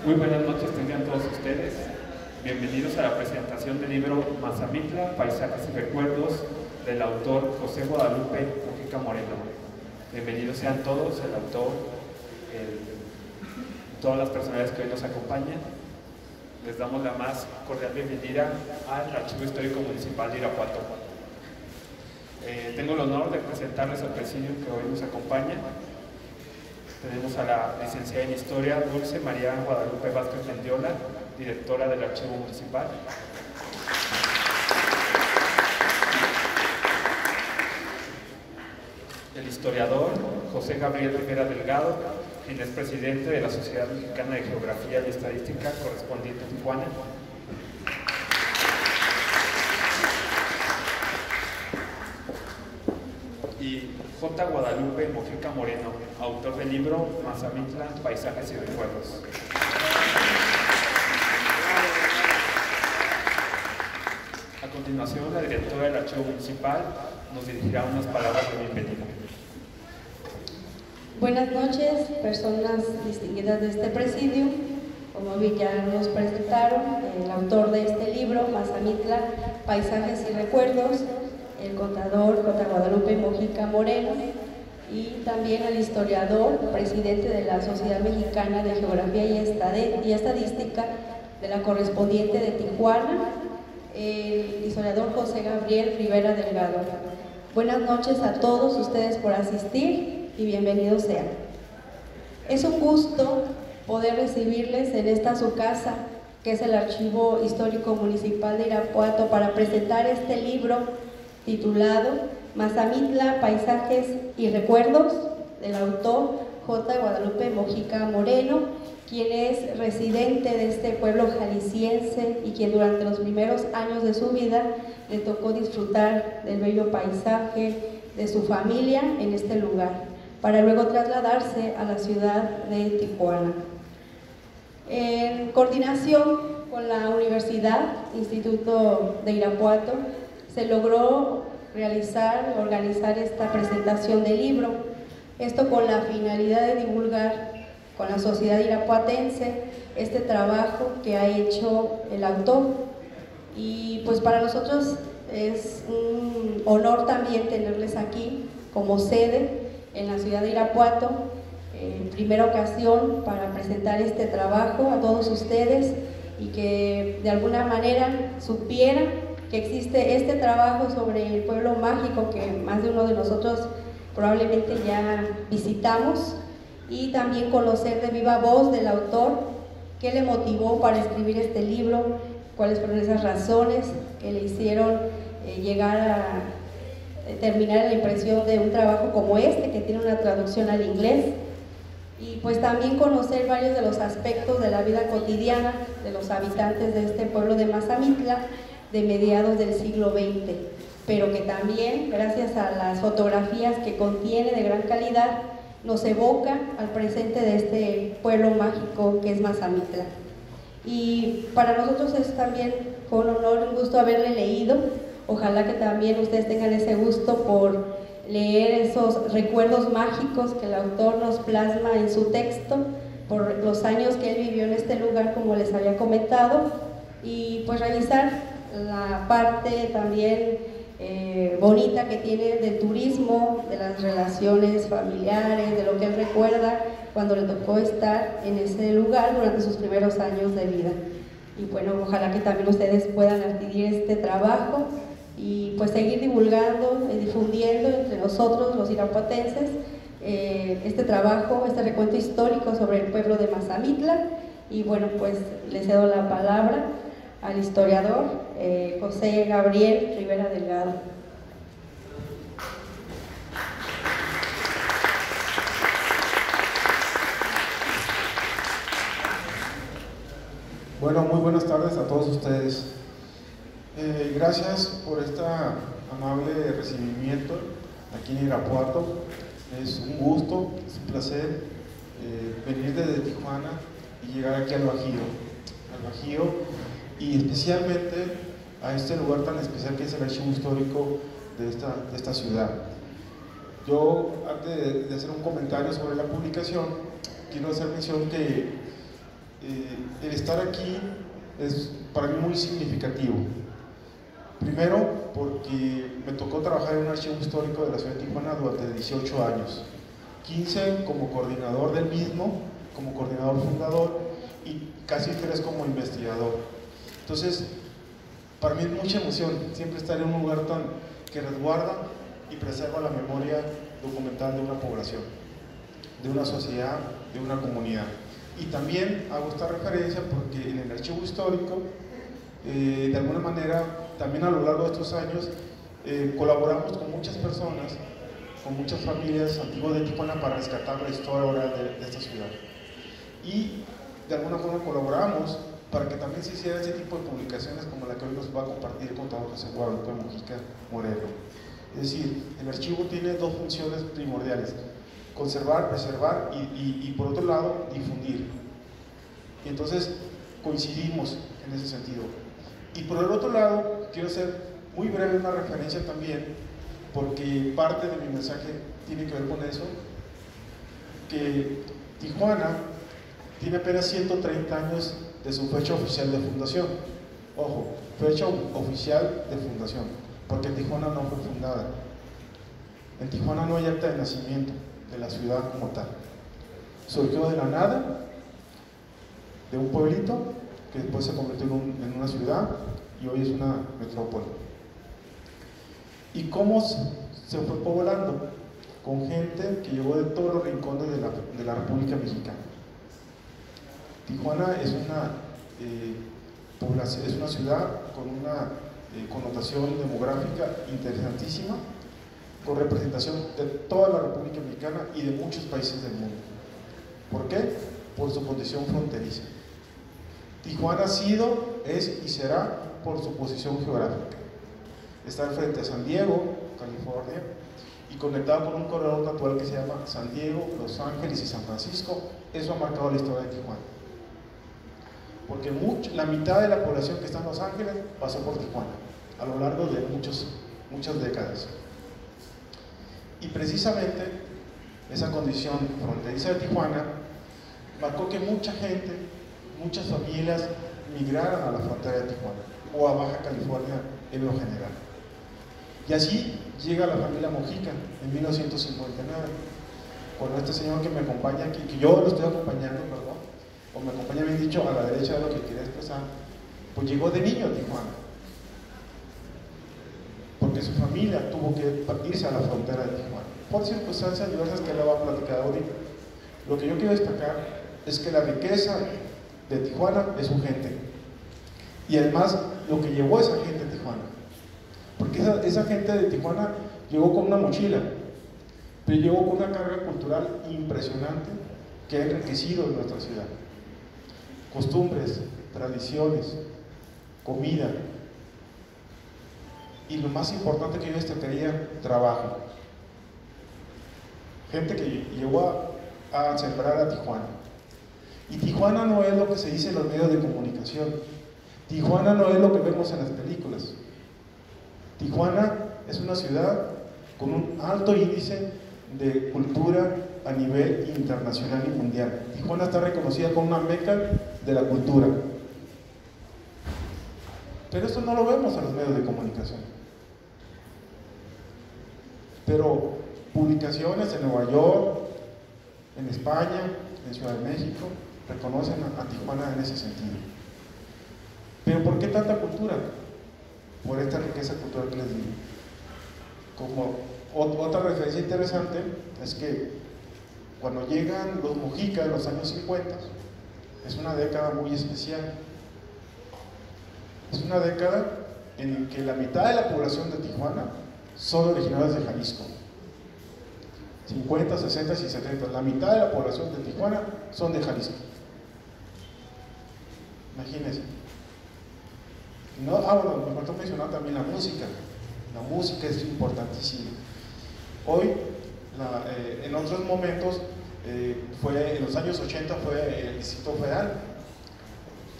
Muy buenas noches tengan todos ustedes. Bienvenidos a la presentación del libro Mazamitla, Paisajes y Recuerdos, del autor José Guadalupe Mojica Moreno. Bienvenidos sean todos, el autor, todas las personalidades que hoy nos acompañan. Les damos la más cordial bienvenida al Archivo Histórico Municipal de Irapuato. Tengo el honor de presentarles al presidium que hoy nos acompaña. Tenemos a la licenciada en Historia, Dulce María Guadalupe Vázquez Mendiola, directora del Archivo Municipal. El historiador José Gabriel Rivera Delgado, quien es presidente de la Sociedad Mexicana de Geografía y Estadística, correspondiente a Tijuana. Y J. Guadalupe Mojica Moreno, autor del libro Mazamitla, Paisajes y Recuerdos. A continuación, la directora del Archivo Municipal nos dirigirá unas palabras de bienvenida. Buenas noches, personas distinguidas de este presidio. Como ya nos presentaron, el autor de este libro, Mazamitla, Paisajes y Recuerdos, el contador J. Guadalupe Mojica Moreno, y también el historiador, presidente de la Sociedad Mexicana de Geografía y Estadística, de la correspondiente de Tijuana, el historiador José Gabriel Rivera Delgado. Buenas noches a todos ustedes por asistir y bienvenidos sean. Es un gusto poder recibirles en esta su casa, que es el Archivo Histórico Municipal de Irapuato, para presentar este libro titulado Mazamitla, Paisajes y Recuerdos, del autor J. Guadalupe Mojica Moreno, quien es residente de este pueblo jalisciense y quien durante los primeros años de su vida le tocó disfrutar del bello paisaje de su familia en este lugar, para luego trasladarse a la ciudad de Tijuana. En coordinación con la Universidad Instituto de Irapuato, se logró organizar esta presentación del libro, esto con la finalidad de divulgar con la sociedad irapuatense este trabajo que ha hecho el autor. Y pues para nosotros es un honor también tenerles aquí como sede en la ciudad de Irapuato, en primera ocasión para presentar este trabajo a todos ustedes y que de alguna manera supieran que existe este trabajo sobre el pueblo mágico que más de uno de nosotros probablemente ya visitamos, y también conocer de viva voz del autor qué le motivó para escribir este libro, cuáles fueron esas razones que le hicieron llegar a terminar la impresión de un trabajo como este, que tiene una traducción al inglés, y pues también conocer varios de los aspectos de la vida cotidiana de los habitantes de este pueblo de Mazamitla de mediados del siglo XX, pero que también, gracias a las fotografías que contiene de gran calidad, nos evoca al presente de este pueblo mágico que es Mazamitla. Y para nosotros es también con honor, un gusto haberle leído. Ojalá que también ustedes tengan ese gusto por leer esos recuerdos mágicos que el autor nos plasma en su texto, por los años que él vivió en este lugar, como les había comentado, y pues revisar la parte también bonita que tiene del turismo, de las relaciones familiares, de lo que él recuerda cuando le tocó estar en ese lugar durante sus primeros años de vida. Y bueno, ojalá que también ustedes puedan adquirir este trabajo y pues seguir divulgando y difundiendo entre nosotros los irapuatenses este trabajo, este recuento histórico sobre el pueblo de Mazamitla. Y bueno, pues les cedo la palabra al historiador José Gabriel Rivera Delgado. Bueno, muy buenas tardes a todos ustedes. Gracias por este amable recibimiento aquí en Irapuato. Es un gusto, es un placer venir desde Tijuana y llegar aquí al Bajío, y especialmente a este lugar tan especial que es el Archivo Histórico de esta ciudad. Yo, antes de hacer un comentario sobre la publicación, quiero hacer mención que el estar aquí es para mí muy significativo. Primero, porque me tocó trabajar en un archivo histórico de la ciudad de Tijuana durante 18 años, 15 como coordinador del mismo, como coordinador fundador, y casi 3 como investigador. Entonces, para mí es mucha emoción siempre estar en un lugar que resguarda y preserva la memoria documental de una población, de una sociedad, de una comunidad. Y también hago esta referencia porque en el archivo histórico, de alguna manera, también a lo largo de estos años, colaboramos con muchas personas, con muchas familias antiguas de Tijuana para rescatar la historia oral de esta ciudad. Y de alguna forma colaboramos para que también se hiciera ese tipo de publicaciones como la que hoy nos va a compartir el contador José Guadalupe Mujica Moreno. Es decir, el archivo tiene 2 funciones primordiales: conservar, preservar y por otro lado, difundir. Y entonces coincidimos en ese sentido. Y por el otro lado, quiero hacer muy breve una referencia también, porque parte de mi mensaje tiene que ver con eso, que Tijuana tiene apenas 130 años de su fecha oficial de fundación. Ojo, fecha oficial de fundación, porque Tijuana no fue fundada. En Tijuana no hay acta de nacimiento de la ciudad como tal. Surgió de la nada, de un pueblito, que después se convirtió en una ciudad y hoy es una metrópoli. ¿Y cómo se fue poblando? Con gente que llegó de todos los rincones de la República Mexicana. Tijuana es una ciudad con una connotación demográfica interesantísima, con representación de toda la República Mexicana y de muchos países del mundo. ¿Por qué? Por su condición fronteriza. Tijuana ha sido, es y será por su posición geográfica. Está frente a San Diego, California, y conectado con un corredor natural que se llama San Diego, Los Ángeles y San Francisco. Eso ha marcado la historia de Tijuana. Porque la mitad de la población que está en Los Ángeles pasó por Tijuana a lo largo de muchas décadas. Y precisamente esa condición fronteriza de Tijuana marcó que mucha gente, muchas familias migraran a la frontera de Tijuana o a Baja California en lo general. Y así llega la familia Mujica en 1959, con este señor que me acompaña aquí, que yo lo estoy acompañando, perdón, o me acompaña, bien dicho, a la derecha de lo que quería expresar. Pues llegó de niño a Tijuana, porque su familia tuvo que irse a la frontera de Tijuana, por circunstancias diversas que él va a platicar ahorita. Lo que yo quiero destacar es que la riqueza de Tijuana es su gente, y además lo que llevó a esa gente a Tijuana, porque esa gente de Tijuana llegó con una mochila, pero llegó con una carga cultural impresionante que ha enriquecido en nuestra ciudad. Costumbres, tradiciones, comida, y lo más importante que yo destacaría, trabajo. Gente que llegó a sembrar a Tijuana. Y Tijuana no es lo que se dice en los medios de comunicación. Tijuana no es lo que vemos en las películas. Tijuana es una ciudad con un alto índice de cultura a nivel internacional y mundial. Tijuana está reconocida como una meca de la cultura. Pero esto no lo vemos en los medios de comunicación. Pero publicaciones en Nueva York, en España, en Ciudad de México, reconocen a Tijuana en ese sentido. ¿Pero por qué tanta cultura? Por esta riqueza cultural que les digo. Como otra referencia interesante es que cuando llegan los Mujica en los años 50, es una década muy especial. Es una década en que la mitad de la población de Tijuana son originarios de Jalisco. 50, 60 y 70, la mitad de la población de Tijuana son de Jalisco. Imagínense. Bueno, me faltó mencionar también la música. La música es importantísima. Hoy, en otros momentos, en los años 80 fue el Distrito Federal.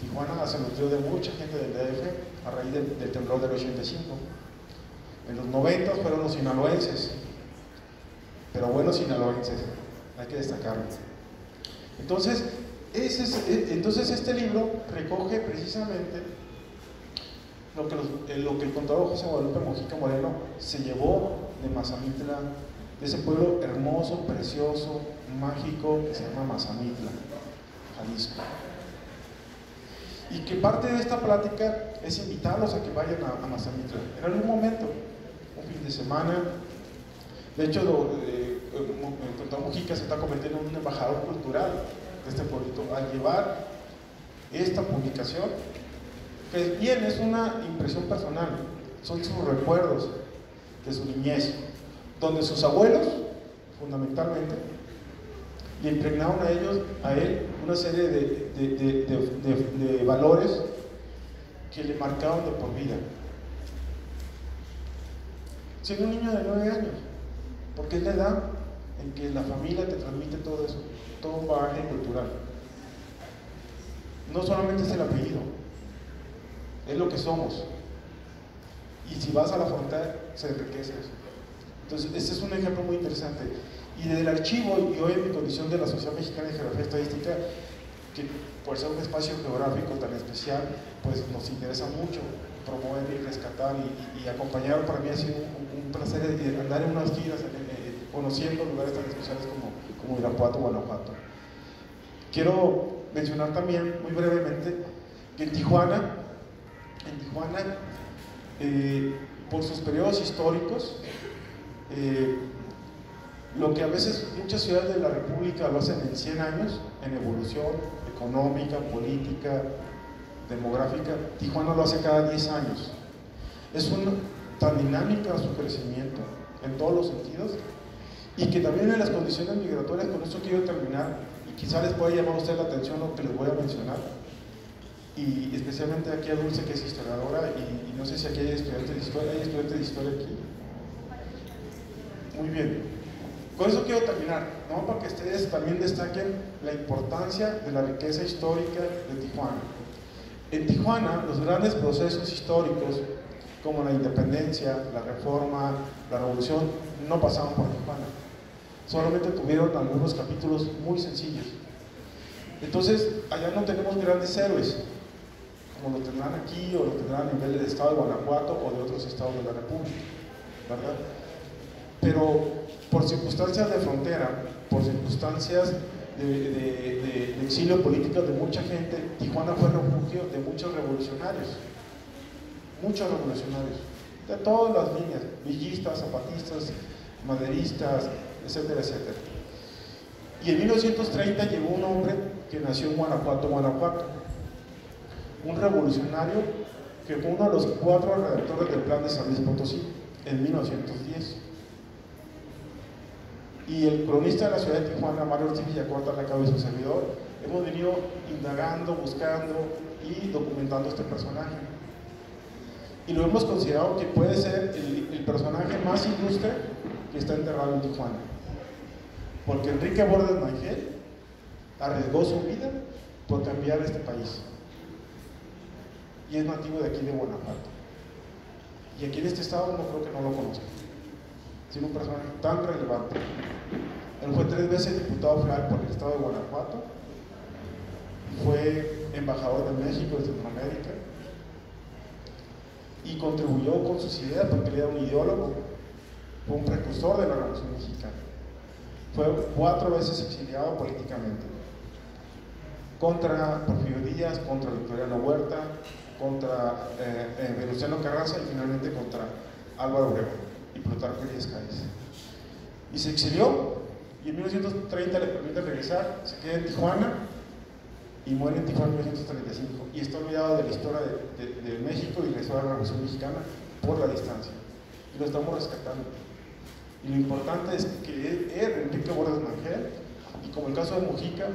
Tijuana se nutrió de mucha gente del DF a raíz del temblor del 85. En los 90 fueron los sinaloenses, pero buenos sinaloenses, hay que destacarlo. Entonces, Entonces este libro recoge precisamente lo que el contador José Guadalupe Mojica Moreno se llevó de Mazamitla, de ese pueblo hermoso, precioso, mágico que se llama Mazamitla, Jalisco. Y que parte de esta plática es invitarlos a que vayan a Mazamitla en algún momento, un fin de semana. De hecho, el contador Mojica se está convirtiendo en un embajador cultural de este pueblito al llevar esta publicación, que bien es una impresión personal, son sus recuerdos de su niñez, donde sus abuelos, fundamentalmente, le impregnaron a él una serie de valores que le marcaron de por vida. Siendo un niño de 9 años, porque es la edad en que la familia te transmite todo eso, todo un bagaje cultural. No solamente es el apellido, es lo que somos. Y si vas a la frontera, se enriquece eso. Entonces, este es un ejemplo muy interesante. Y desde el archivo, y hoy en mi condición de la Sociedad Mexicana de Geografía Estadística, que por ser un espacio geográfico tan especial, pues nos interesa mucho promover y rescatar y acompañar. Para mí ha sido un placer andar en unas giras conociendo lugares tan especiales como Irapuato, Guanajuato. Quiero mencionar también muy brevemente que en Tijuana, por sus periodos históricos, lo que a veces muchas ciudades de la República lo hacen en 100 años, en evolución económica, política, demográfica, Tijuana lo hace cada 10 años. Es tan dinámica su crecimiento en todos los sentidos, y que también en las condiciones migratorias. Con esto quiero terminar, y quizá les pueda llamar a usted la atención lo que les voy a mencionar, y especialmente aquí a Dulce, que es historiadora, y no sé si aquí hay estudiantes de historia. ¿Hay estudiantes de historia aquí? Muy bien. Con eso quiero terminar, ¿no? Para que ustedes también destaquen la importancia de la riqueza histórica de Tijuana. En Tijuana, los grandes procesos históricos, como la independencia, la reforma, la revolución, no pasaban por Tijuana. Solamente tuvieron algunos capítulos muy sencillos. Entonces, allá no tenemos grandes héroes, como lo tendrán aquí, o lo tendrán a nivel del estado de Guanajuato o de otros estados de la República, ¿verdad? Pero por circunstancias de frontera, por circunstancias de exilio político de mucha gente, Tijuana fue refugio de muchos revolucionarios, de todas las líneas, villistas, zapatistas, maderistas, etcétera, etcétera. Y en 1930 llegó un hombre que nació en Guanajuato, un revolucionario que fue uno de los 4 redactores del Plan de San Luis Potosí en 1910. Y el cronista de la ciudad de Tijuana, Mario Ortiz Villacorta, la cabeza de su servidor, hemos venido indagando, buscando y documentando este personaje. Y lo hemos considerado que puede ser el personaje más ilustre que está enterrado en Tijuana. Porque Enrique Bordes Mangel arriesgó su vida por cambiar este país. Y es nativo de aquí de Guanajuato. Y aquí en este estado no creo que no lo conozcan. Tiene un personaje tan relevante. Él fue 3 veces diputado federal por el estado de Guanajuato, fue embajador de México en Centroamérica y contribuyó con sus ideas, porque él era un ideólogo, fue un precursor de la Revolución Mexicana. Fue 4 veces exiliado políticamente, contra Porfirio Díaz, contra Victoriano Huerta, contra Venustiano Carranza y finalmente contra Álvaro Obregón y Plutarco Elías Calles. Y se exilió, y en 1930 le permite regresar, se queda en Tijuana y muere en Tijuana en 1935, y está olvidado de la historia de México y de la historia de la Revolución Mexicana por la distancia, y lo estamos rescatando. Y lo importante es que Enrique Bordes Mangel, y como el caso de Mojica,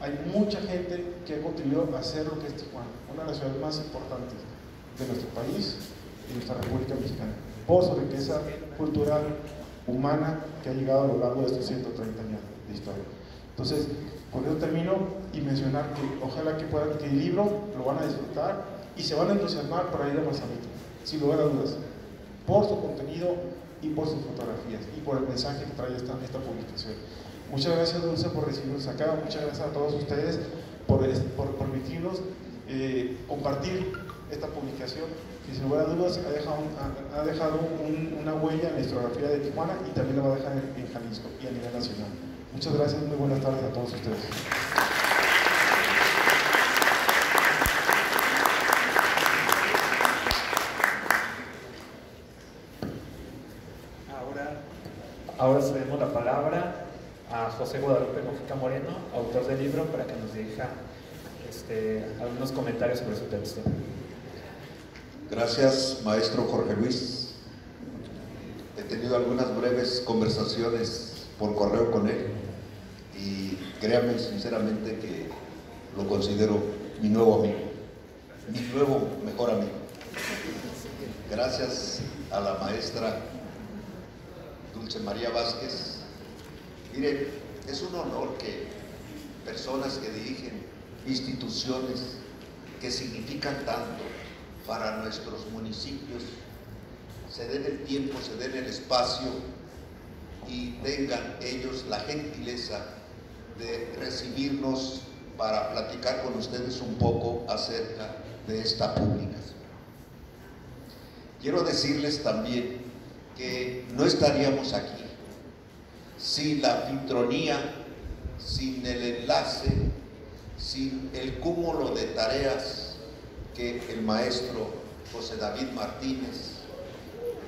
hay mucha gente que ha contribuido a hacer lo que es Tijuana, una de las ciudades más importantes de nuestro país y de nuestra República Mexicana, por su riqueza cultural, humana, que ha llegado a lo largo de estos 130 años de historia. Entonces, con eso termino, y mencionar que ojalá que puedan, que el libro lo van a disfrutar y se van a entusiasmar para ir a Mazamitla, sin lugar a dudas, por su contenido y por sus fotografías y por el mensaje que trae esta publicación. Muchas gracias, Dulce, por recibirnos acá. Muchas gracias a todos ustedes. por permitirnos compartir esta publicación, que sin lugar a dudas ha dejado una huella en la historiografía de Tijuana y también la va a dejar en Jalisco y a nivel nacional. Muchas gracias, muy buenas tardes a todos ustedes. Ahora cedemos la palabra a José Guadalupe Mojica Moreno, autor del libro, para que nos dirija algunos comentarios sobre su texto. Gracias, maestro Jorge Luis. He tenido algunas breves conversaciones por correo con él y créame sinceramente que lo considero mi nuevo amigo, mi nuevo mejor amigo. Gracias a la maestra Dulce María Vázquez. Miren, es un honor que personas que dirigen instituciones que significan tanto para nuestros municipios se den el tiempo, se den el espacio y tengan ellos la gentileza de recibirnos para platicar con ustedes un poco acerca de esta publicación. Quiero decirles también que no estaríamos aquí sin la filtronía, sin el enlace, sin el cúmulo de tareas que el maestro José David Martínez,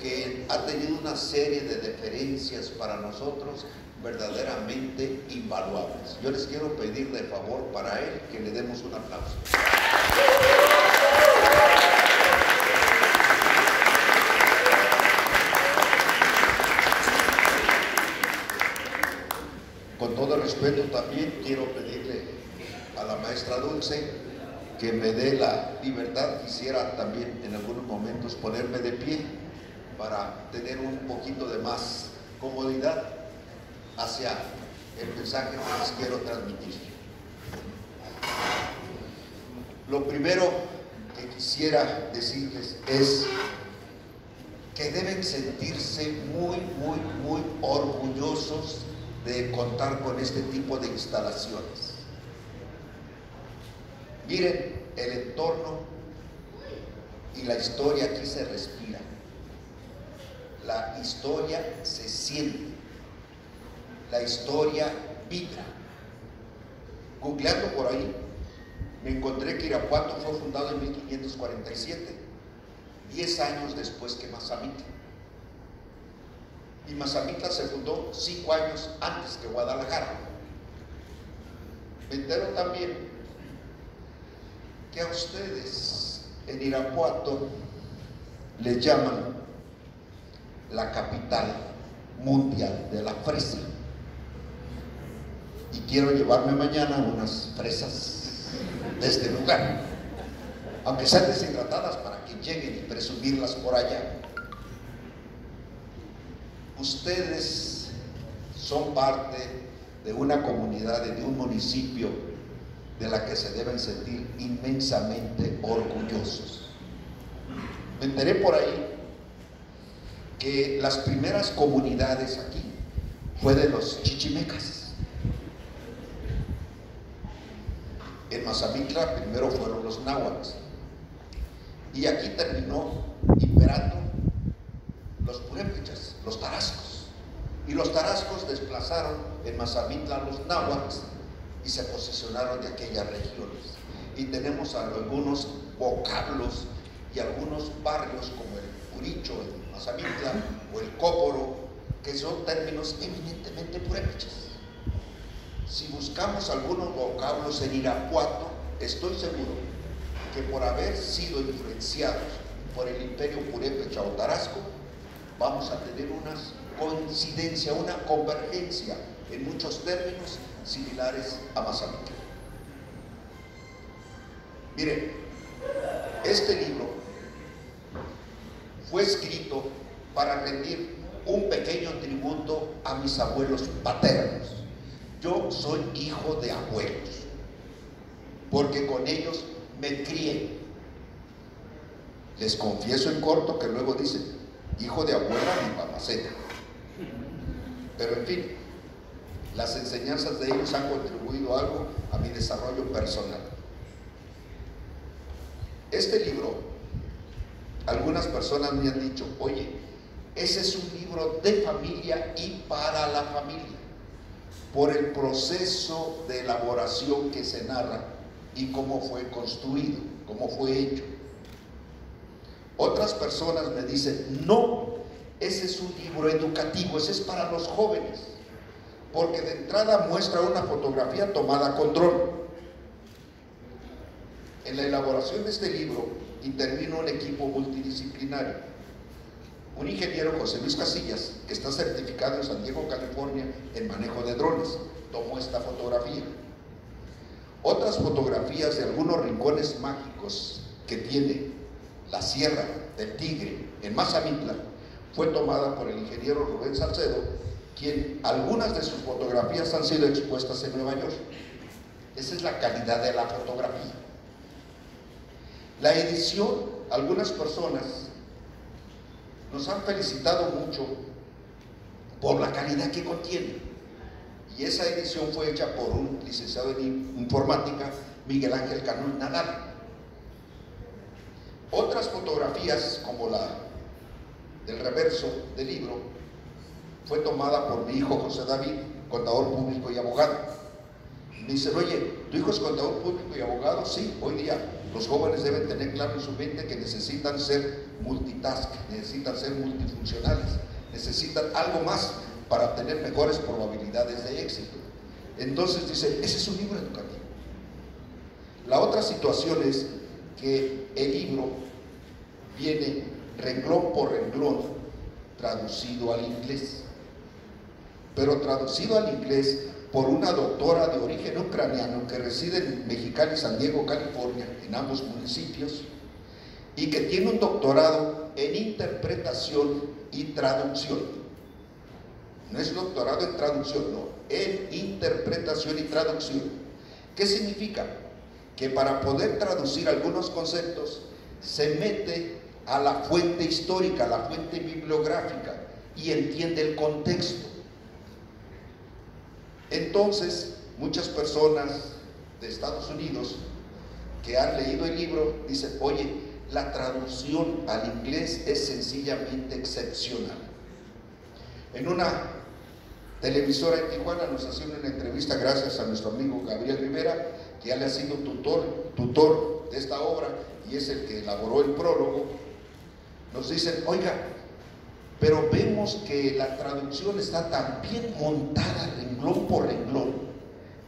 que ha tenido una serie de deferencias para nosotros verdaderamente invaluables. Yo les quiero pedir de favor para él que le demos un aplauso. Con todo respeto también quiero pedirle a la maestra Dulce que me dé la libertad. Quisiera también en algunos momentos ponerme de pie para tener un poquito de más comodidad hacia el mensaje que les quiero transmitir. Lo primero que quisiera decirles es que deben sentirse muy orgullosos de contar con este tipo de instalaciones. Miren el entorno y la historia aquí se respira. La historia se siente. La historia vibra. Googleando por ahí, me encontré que Irapuato fue fundado en 1547, 10 años después que Mazamitla. Y Mazamitla se fundó 5 años antes que Guadalajara. Me entero también que a ustedes en Irapuato les llaman la capital mundial de la fresa. Y quiero llevarme mañana unas fresas de este lugar, aunque sean deshidratadas para que lleguen y presumirlas por allá. Ustedes son parte de una comunidad, de un municipio de la que se deben sentir inmensamente orgullosos. Me enteré por ahí que las primeras comunidades aquí fue de los chichimecas. En Mazamitla primero fueron los náhuatl y aquí terminó imperando los purépechas, los tarascos, y los tarascos desplazaron en Mazamitla a los náhuatl y se posicionaron de aquellas regiones. Y tenemos algunos vocablos y algunos barrios como el Puricho en Mazamitla o el Cóporo, que son términos eminentemente purépechas. Si buscamos algunos vocablos en Irapuato, estoy seguro que por haber sido influenciados por el imperio purépecha o tarasco, vamos a tener una coincidencia, una convergencia en muchos términos similares a Mazamitla. Miren, este libro fue escrito para rendir un pequeño tributo a mis abuelos paternos. Yo soy hijo de abuelos, porque con ellos me crié. Les confieso en corto que luego dicen, hijo de abuela ni mamaceta. Pero en fin, Las enseñanzas de ellos han contribuido algo a mi desarrollo personal. Este libro, algunas personas me han dicho, oye, ese es un libro de familia y para la familia, por el proceso de elaboración que se narra y cómo fue construido, cómo fue hecho. Otras personas me dicen, no, ese es un libro educativo, ese es para los jóvenes, porque de entrada muestra una fotografía tomada con dron. En la elaboración de este libro intervino un equipo multidisciplinario. Un ingeniero, José Luis Casillas, que está certificado en San Diego, California, en manejo de drones, tomó esta fotografía. Otras fotografías de algunos rincones mágicos que tiene la Sierra del Tigre en Mazamitla fue tomada por el ingeniero Rubén Salcedo, quien algunas de sus fotografías han sido expuestas en Nueva York. Esa es la calidad de la fotografía. La edición, algunas personas nos han felicitado mucho por la calidad que contiene, y esa edición fue hecha por un licenciado en informática, Miguel Ángel Canul Nadal. Otras fotografías, como la del reverso del libro, fue tomada por mi hijo José David, contador público y abogado. Me dicen, oye, ¿tu hijo es contador público y abogado? Sí, hoy día los jóvenes deben tener claro en su mente que necesitan ser multitask, necesitan ser multifuncionales, necesitan algo más para tener mejores probabilidades de éxito. Entonces dice, ese es un libro educativo. La otra situación es que el libro viene renglón por renglón traducido al inglés, pero traducido al inglés por una doctora de origen ucraniano que reside en Mexicali, San Diego, California, en ambos municipios, y que tiene un doctorado en interpretación y traducción. No es doctorado en traducción, no, en interpretación y traducción. ¿Qué significa? Que para poder traducir algunos conceptos se mete a la fuente histórica, a la fuente bibliográfica, y entiende el contexto. Entonces, muchas personas de Estados Unidos que han leído el libro dicen, oye, la traducción al inglés es sencillamente excepcional. En una televisora en Tijuana nos hacían una entrevista gracias a nuestro amigo Gabriel Rivera, que ya le ha sido tutor de esta obra y es el que elaboró el prólogo. Nos dicen, oiga, pero vemos que la traducción está tan bien montada renglón por renglón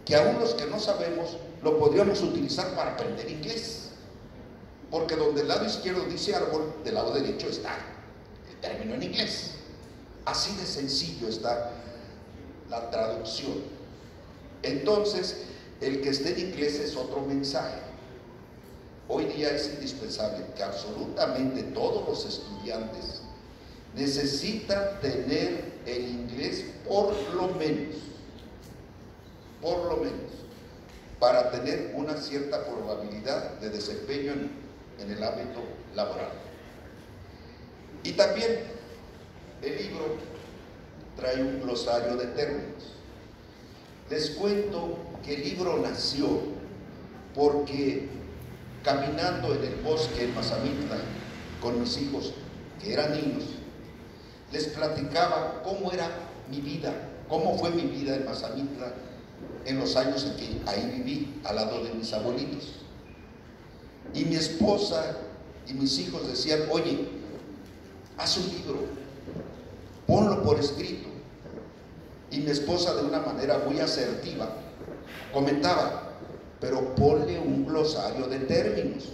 que aún los que no sabemos lo podríamos utilizar para aprender inglés, porque donde el lado izquierdo dice árbol, del lado derecho está el término en inglés. Así de sencillo está la traducción. Entonces, el que esté en inglés es otro mensaje. Hoy día es indispensable que absolutamente todos los estudiantes necesitan tener el inglés por lo menos, para tener una cierta probabilidad de desempeño en el ámbito laboral. Y también el libro trae un glosario de términos. Les cuento que el libro nació porque caminando en el bosque en Mazamitla con mis hijos, que eran niños, les platicaba cómo era mi vida, cómo fue mi vida en Mazamitla en los años en que ahí viví, al lado de mis abuelitos. Y mi esposa y mis hijos decían, oye, haz un libro, ponlo por escrito. Y mi esposa, de una manera muy asertiva, comentaba, pero ponle un glosario de términos,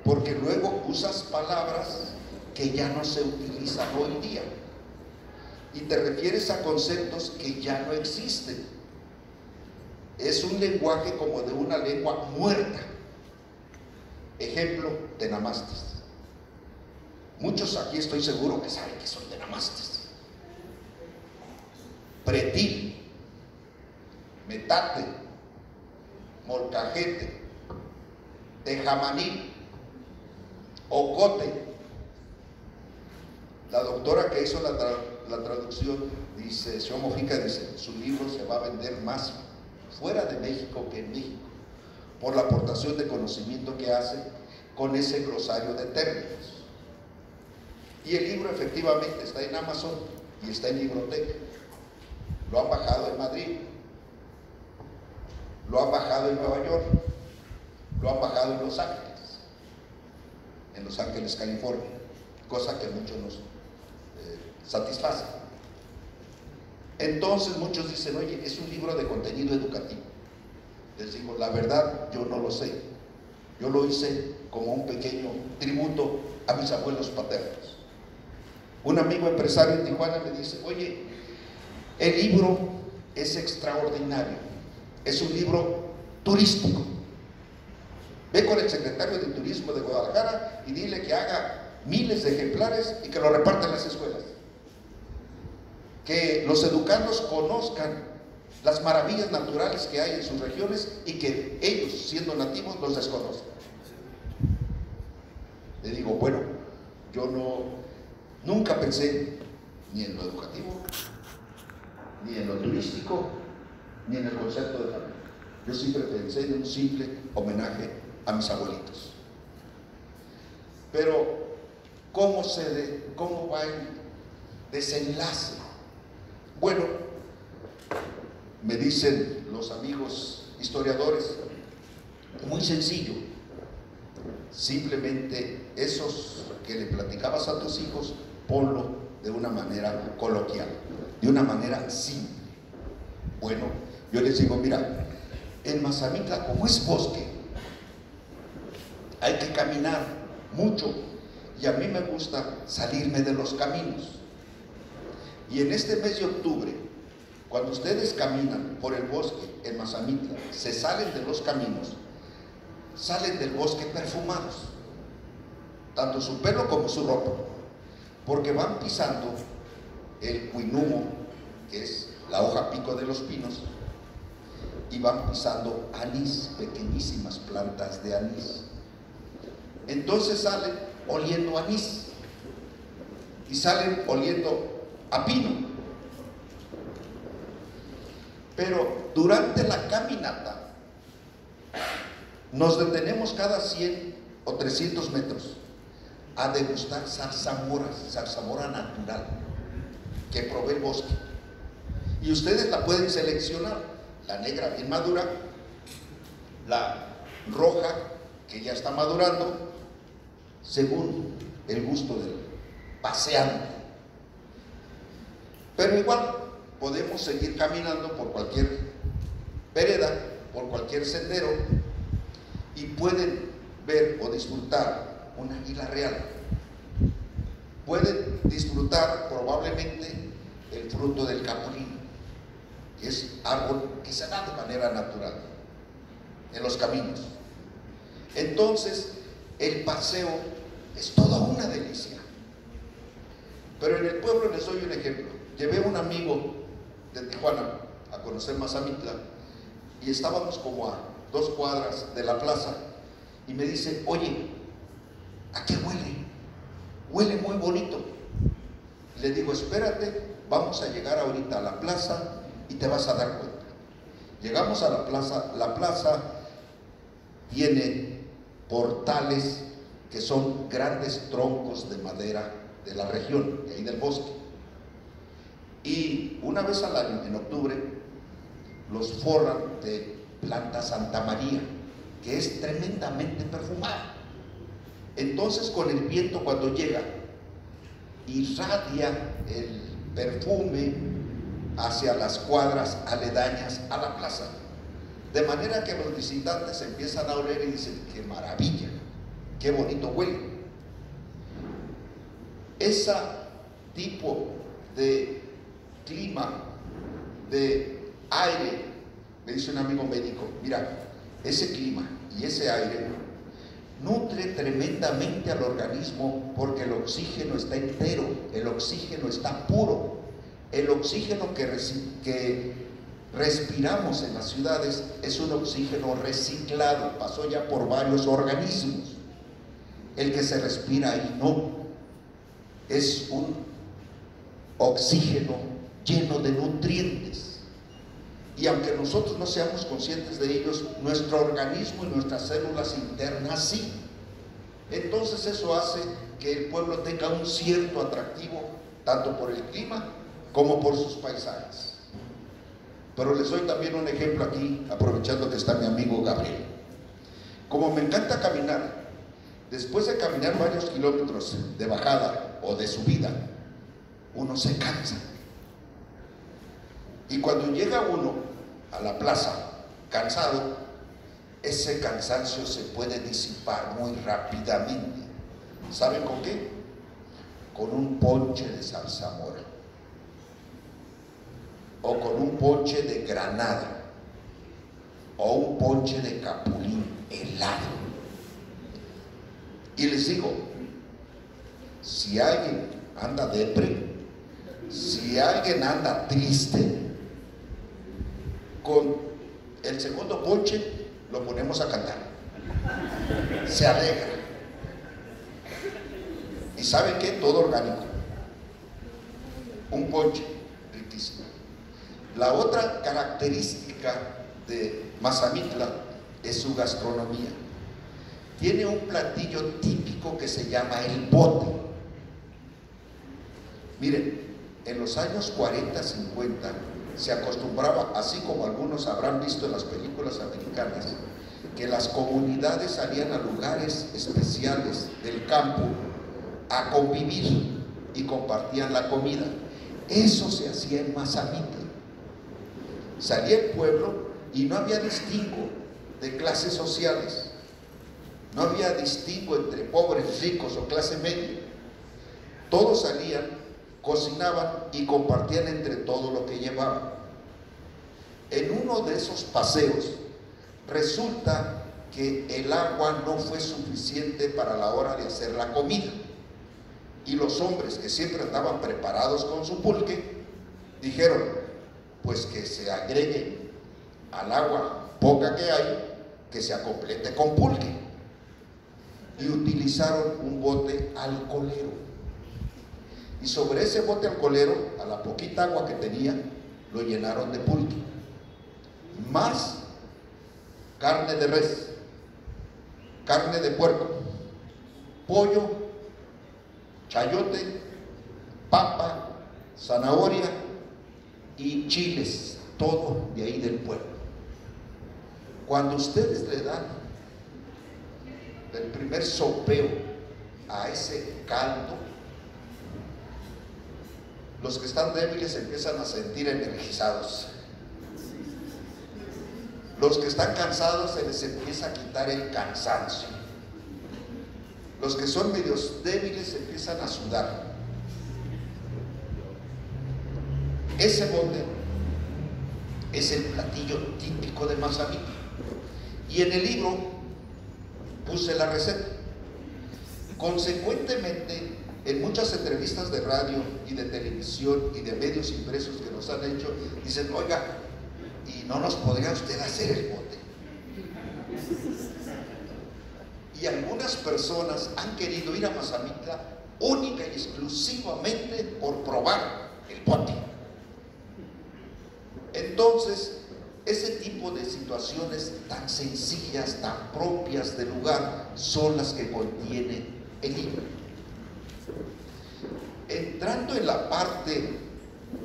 porque luego usas palabras que ya no se utilizan hoy día y te refieres a conceptos que ya no existen. Es un lenguaje como de una lengua muerta. Ejemplo, tenamastes. Muchos aquí estoy seguro que saben que son tenamastes. Pretil, metate, molcajete, tejamanil, ocote. La doctora que hizo la traducción, dice, Xiao Mojica dice, su libro se va a vender más fuera de México que en México, por la aportación de conocimiento que hace con ese glosario de términos. Y el libro efectivamente está en Amazon y está en Libroteca. Lo han bajado en Madrid, lo han bajado en Nueva York, lo han bajado en Los Ángeles, California, cosa que muchos nos satisface. Entonces muchos dicen, oye, es un libro de contenido educativo. Les digo, la verdad, yo no lo sé. Yo lo hice como un pequeño tributo a mis abuelos paternos. Un amigo empresario en Tijuana me dice, oye, el libro es extraordinario, es un libro turístico. Ve con el secretario de Turismo de Guadalajara y dile que haga miles de ejemplares y que lo reparta en las escuelas. Que los educandos conozcan las maravillas naturales que hay en sus regiones y que ellos, siendo nativos, los desconocen. Le digo, bueno, yo nunca pensé ni en lo educativo, ni en lo turístico, ni en el concepto de familia. Yo siempre pensé en un simple homenaje a mis abuelitos. Pero, ¿cómo va el desenlace? Bueno, me dicen los amigos historiadores, muy sencillo. Simplemente esos que le platicabas a tus hijos, ponlo de una manera coloquial, de una manera simple. Bueno, yo les digo, mira, en Mazamitla, como es bosque, hay que caminar mucho y a mí me gusta salirme de los caminos. Y en este mes de octubre, cuando ustedes caminan por el bosque en Mazamitla, se salen de los caminos, salen del bosque perfumados, tanto su pelo como su ropa, porque van pisando el cuinumo, que es la hoja pico de los pinos, y van pisando anís, pequeñísimas plantas de anís. Entonces salen oliendo anís y salen oliendo a pino. Pero durante la caminata nos detenemos cada 100 o 300 metros a degustar zarzamora natural que provee el bosque. Y ustedes la pueden seleccionar, la negra bien madura, la roja que ya está madurando, según el gusto del paseante. Pero igual podemos seguir caminando por cualquier vereda, por cualquier sendero, y pueden ver o disfrutar un águila real. Pueden disfrutar probablemente el fruto del capulín, que es árbol que se da de manera natural en los caminos. Entonces, el paseo es toda una delicia. Pero en el pueblo les doy un ejemplo. Llevé a un amigo de Tijuana a conocer Mazamitla y estábamos como a 2 cuadras de la plaza y me dice, oye, ¿a qué huele? Huele muy bonito. Le digo, espérate, vamos a llegar ahorita a la plaza y te vas a dar cuenta. Llegamos a la plaza tiene portales que son grandes troncos de madera de la región, de ahí del bosque. Y una vez al año, en octubre, los forran de planta Santa María, que es tremendamente perfumada. Entonces, con el viento cuando llega, irradia el perfume hacia las cuadras aledañas a la plaza, de manera que los visitantes empiezan a oler y dicen, qué maravilla, qué bonito huele. Ese tipo de clima, de aire, me dice un amigo médico, mira, ese clima y ese aire nutre tremendamente al organismo porque el oxígeno está entero, el oxígeno está puro. El oxígeno que respiramos en las ciudades es un oxígeno reciclado, pasó ya por varios organismos. El que se respira ahí no, es un oxígeno, lleno de nutrientes. Y aunque nosotros no seamos conscientes de ellos, nuestro organismo y nuestras células internas sí. Entonces eso hace que el pueblo tenga un cierto atractivo, tanto por el clima como por sus paisajes. Pero les doy también un ejemplo aquí, aprovechando que está mi amigo Gabriel. Como me encanta caminar, después de caminar varios kilómetros de bajada o de subida, uno se cansa. Y cuando llega uno a la plaza cansado, ese cansancio se puede disipar muy rápidamente. ¿Saben con qué? Con un ponche de zarzamora o con un ponche de granada o un ponche de capulín helado. Y les digo, si alguien anda depre, si alguien anda triste, con el segundo ponche lo ponemos a cantar, se alegra. ¿Y saben qué? Todo orgánico, un ponche riquísimo. La otra característica de Mazamitla es su gastronomía. Tiene un platillo típico que se llama el bote. Miren, en los años 40, 50 se acostumbraba, así como algunos habrán visto en las películas americanas, que las comunidades salían a lugares especiales del campo a convivir y compartían la comida. Eso se hacía en Mazamitla. Salía el pueblo y no había distingo de clases sociales, no había distingo entre pobres, ricos o clase media. Todos salían, cocinaban y compartían entre todo lo que llevaban. En uno de esos paseos resulta que el agua no fue suficiente para la hora de hacer la comida, y los hombres, que siempre andaban preparados con su pulque, dijeron: pues que se agregue al agua poca que hay, que se acoplete con pulque. Y utilizaron un bote alcoholero, y sobre ese bote alcoholero, a la poquita agua que tenía, lo llenaron de pulque, más carne de res, carne de puerco, pollo, chayote, papa, zanahoria y chiles, todo de ahí del pueblo. Cuando ustedes le dan el primer sopeo a ese caldo, los que están débiles se empiezan a sentir energizados. Los que están cansados se les empieza a quitar el cansancio. Los que son medios débiles empiezan a sudar. Ese bote es el platillo típico de Mazamitla. Y en el libro puse la receta. Consecuentemente, en muchas entrevistas de radio y de televisión y de medios impresos que nos han hecho, dicen: oiga, ¿y no nos podría usted hacer el bote? Y algunas personas han querido ir a Mazamitla única y exclusivamente por probar el bote. Entonces, ese tipo de situaciones tan sencillas, tan propias del lugar, son las que contiene el libro. Entrando en la parte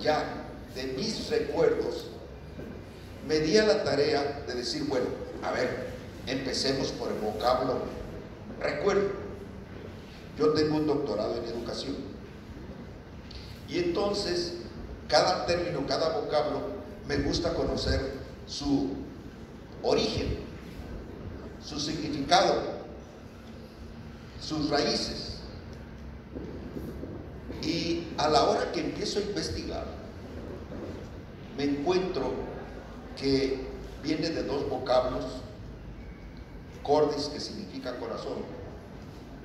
ya de mis recuerdos, me di a la tarea de decir: bueno, a ver, empecemos por el vocablo recuerdo. Yo tengo un doctorado en educación, y entonces cada término, cada vocablo, me gusta conocer su origen, su significado, sus raíces. Y a la hora que empiezo a investigar, me encuentro que viene de dos vocablos: cordis, que significa corazón,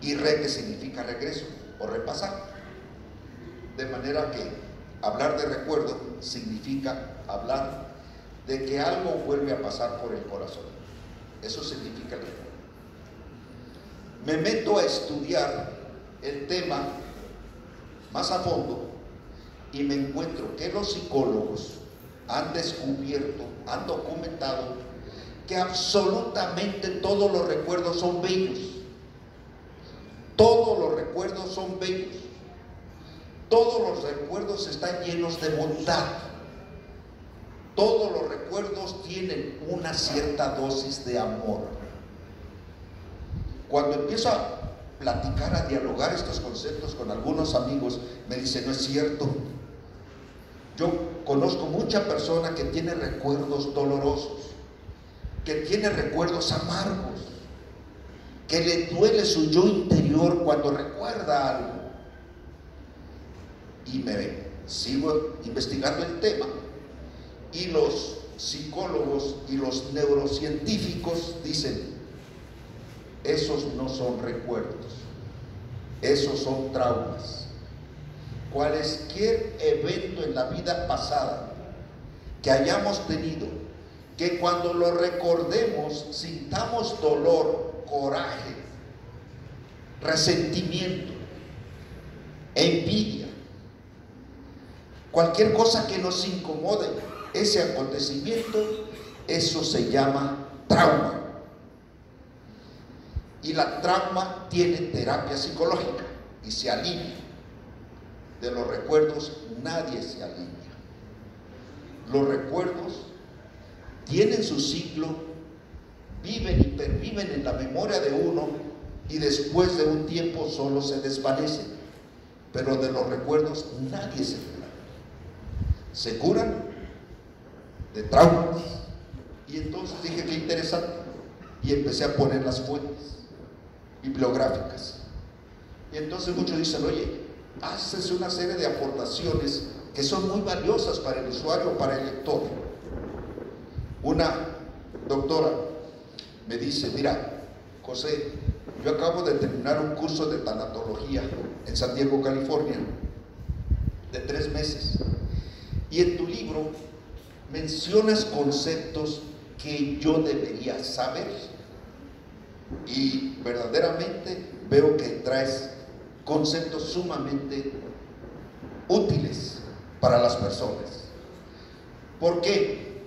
y re, que significa regreso o repasar. De manera que hablar de recuerdo significa hablar de que algo vuelve a pasar por el corazón. Eso significa el recuerdo. Me meto a estudiar el tema más a fondo y me encuentro que los psicólogos han descubierto, han documentado que absolutamente todos los recuerdos son bellos. Todos los recuerdos son bellos. Todos los recuerdos están llenos de bondad. Todos los recuerdos tienen una cierta dosis de amor. Cuando empiezo a platicar, a dialogar estos conceptos con algunos amigos, me dicen, no es cierto. Yo conozco mucha persona que tiene recuerdos dolorosos, que tiene recuerdos amargos, que le duele su yo interior cuando recuerda algo. Y me sigo investigando el tema, y los psicólogos y los neurocientíficos dicen, esos no son recuerdos, esos son traumas. Cualquier evento en la vida pasada que hayamos tenido, que cuando lo recordemos sintamos dolor, coraje, resentimiento, envidia, cualquier cosa que nos incomode ese acontecimiento, eso se llama trauma. Y la trauma tiene terapia psicológica y se alivia. De los recuerdos nadie se alivia. Los recuerdos tienen su ciclo, viven y perviven en la memoria de uno y después de un tiempo solo se desvanecen. Pero de los recuerdos nadie se cura. Se curan de traumas. Y entonces dije, qué interesante, y empecé a poner las fuentes bibliográficas. Y entonces muchos dicen, oye, haces una serie de aportaciones que son muy valiosas para el usuario, para el lector. Una doctora me dice, mira, José, yo acabo de terminar un curso de tanatología en San Diego, California, de 3 meses, y en tu libro mencionas conceptos que yo debería saber, y verdaderamente veo que traes conceptos sumamente útiles para las personas. ¿Por qué?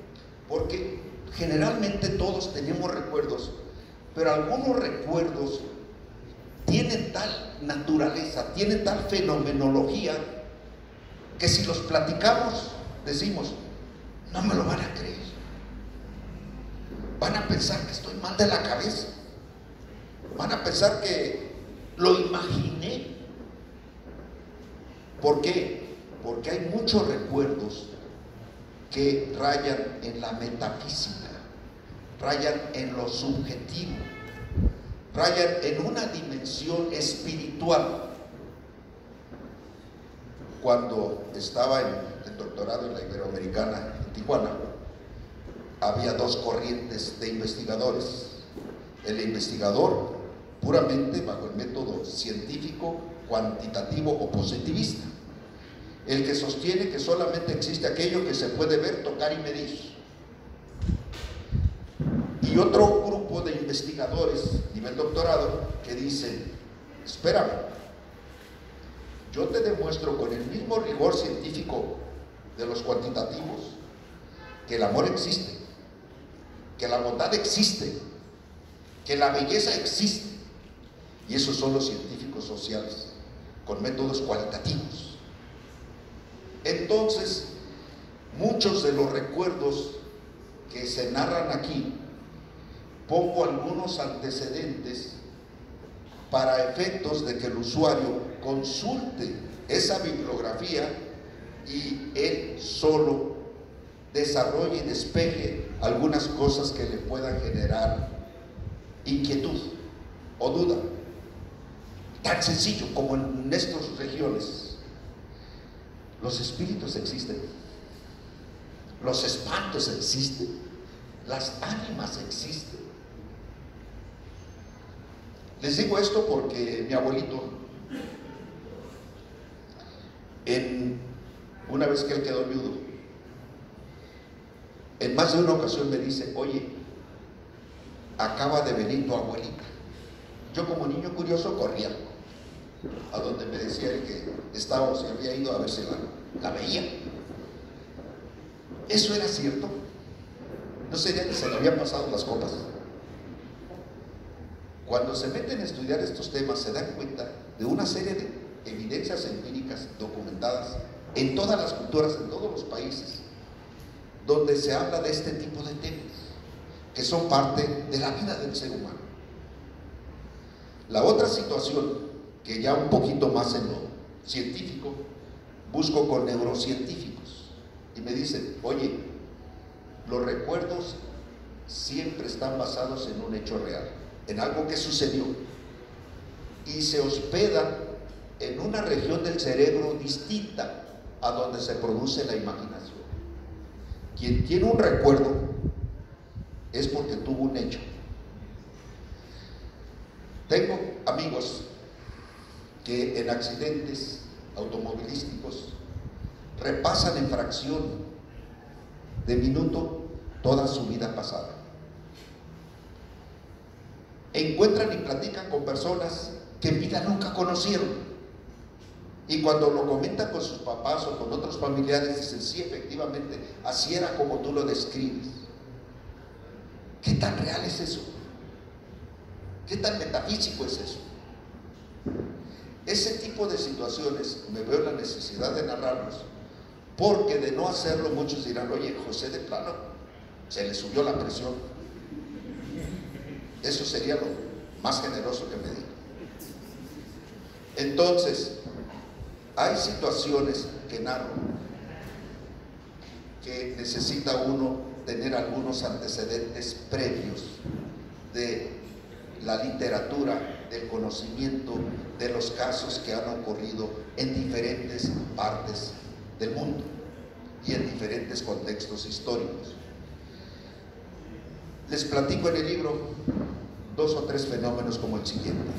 Porque generalmente todos tenemos recuerdos, pero algunos recuerdos tienen tal naturaleza, tienen tal fenomenología, que si los platicamos, decimos, no me lo van a creer. Van a pensar que estoy mal de la cabeza. Van a pensar que lo imaginé. ¿Por qué? Porque hay muchos recuerdos que rayan en la metafísica, rayan en lo subjetivo, rayan en una dimensión espiritual. Cuando estaba en el doctorado en la Iberoamericana, en Tijuana, había 2 corrientes de investigadores. El investigador puramente bajo el método científico, cuantitativo o positivista, el que sostiene que solamente existe aquello que se puede ver, tocar y medir. Y otro grupo de investigadores, nivel doctorado, que dicen, espérame, yo te demuestro con el mismo rigor científico de los cuantitativos que el amor existe, que la bondad existe, que la belleza existe. Y esos son los científicos sociales, con métodos cualitativos. Entonces, muchos de los recuerdos que se narran aquí, pongo algunos antecedentes para efectos de que el usuario consulte esa bibliografía y él solo desarrolle y despeje algunas cosas que le puedan generar inquietud o duda. Tan sencillo como en estas regiones, los espíritus existen, los espantos existen, las ánimas existen. Les digo esto porque mi abuelito, una vez que él quedó viudo, en más de una ocasión me dice, oye, acaba de venir tu abuelita. Yo como niño curioso corría a donde me decía él que estaba o se había ido a vérsela. la veía. ¿Eso era cierto? ¿No sería que se le habían pasado las copas? Cuando se meten a estudiar estos temas se dan cuenta de una serie de evidencias empíricas documentadas en todas las culturas, en todos los países, donde se habla de este tipo de temas que son parte de la vida del ser humano. La otra situación, que ya un poquito más en lo científico, busco con neurocientíficos y me dicen, oye, los recuerdos siempre están basados en un hecho real, en algo que sucedió, y se hospedan en una región del cerebro distinta a donde se produce la imaginación. Quien tiene un recuerdo es porque tuvo un hecho. Tengo amigos que en accidentes automovilísticos repasan en fracción de minuto toda su vida pasada. Encuentran y platican con personas que en vida nunca conocieron, y cuando lo comentan con sus papás o con otros familiares dicen, sí, efectivamente, así era como tú lo describes. ¿Qué tan real es eso? ¿Qué tan metafísico es eso? Ese tipo de situaciones me veo la necesidad de narrarlos, porque de no hacerlo muchos dirán, oye, José de plano se le subió la presión. Eso sería lo más generoso que me diga. Entonces, hay situaciones que narro que necesita uno tener algunos antecedentes previos de la literatura, del conocimiento de los casos que han ocurrido en diferentes partes del mundo y en diferentes contextos históricos. Les platico en el libro 2 o 3 fenómenos como el siguiente.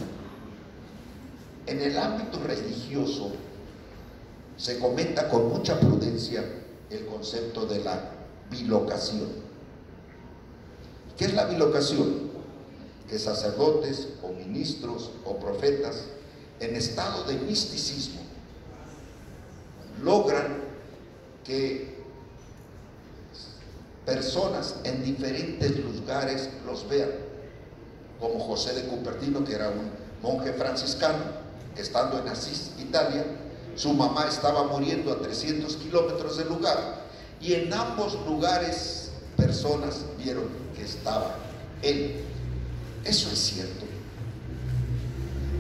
En el ámbito religioso se comenta con mucha prudencia el concepto de la bilocación. ¿Qué es la bilocación? Que sacerdotes o ministros o profetas en estado de misticismo logran que personas en diferentes lugares los vean, como José de Cupertino, que era un monje franciscano que, estando en Asís, Italia, su mamá estaba muriendo a 300 kilómetros del lugar, y en ambos lugares personas vieron que estaba él. Eso es cierto.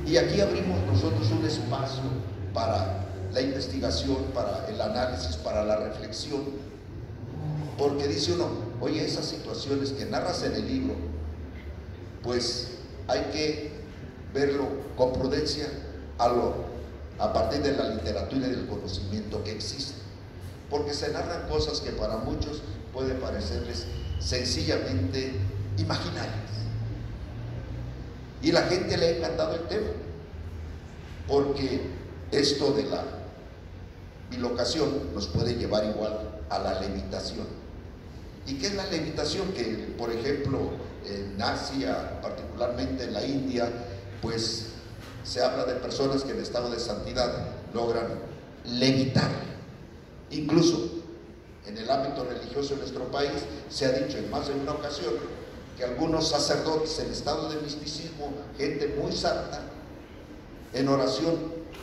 Y aquí abrimos nosotros un espacio para la investigación, para el análisis, para la reflexión, porque dice uno, oye, esas situaciones que narras en el libro, pues hay que verlo con prudencia a partir de la literatura y del conocimiento que existe, porque se narran cosas que para muchos pueden parecerles sencillamente imaginarias, y la gente le ha encantado el tema, porque esto de la bilocación nos puede llevar igual a la levitación. ¿Y qué es la levitación? Que, por ejemplo, en Asia, particularmente en la India, pues se habla de personas que en estado de santidad logran levitar. Incluso en el ámbito religioso de nuestro país se ha dicho en más de una ocasión que algunos sacerdotes en estado de misticismo, gente muy santa, en oración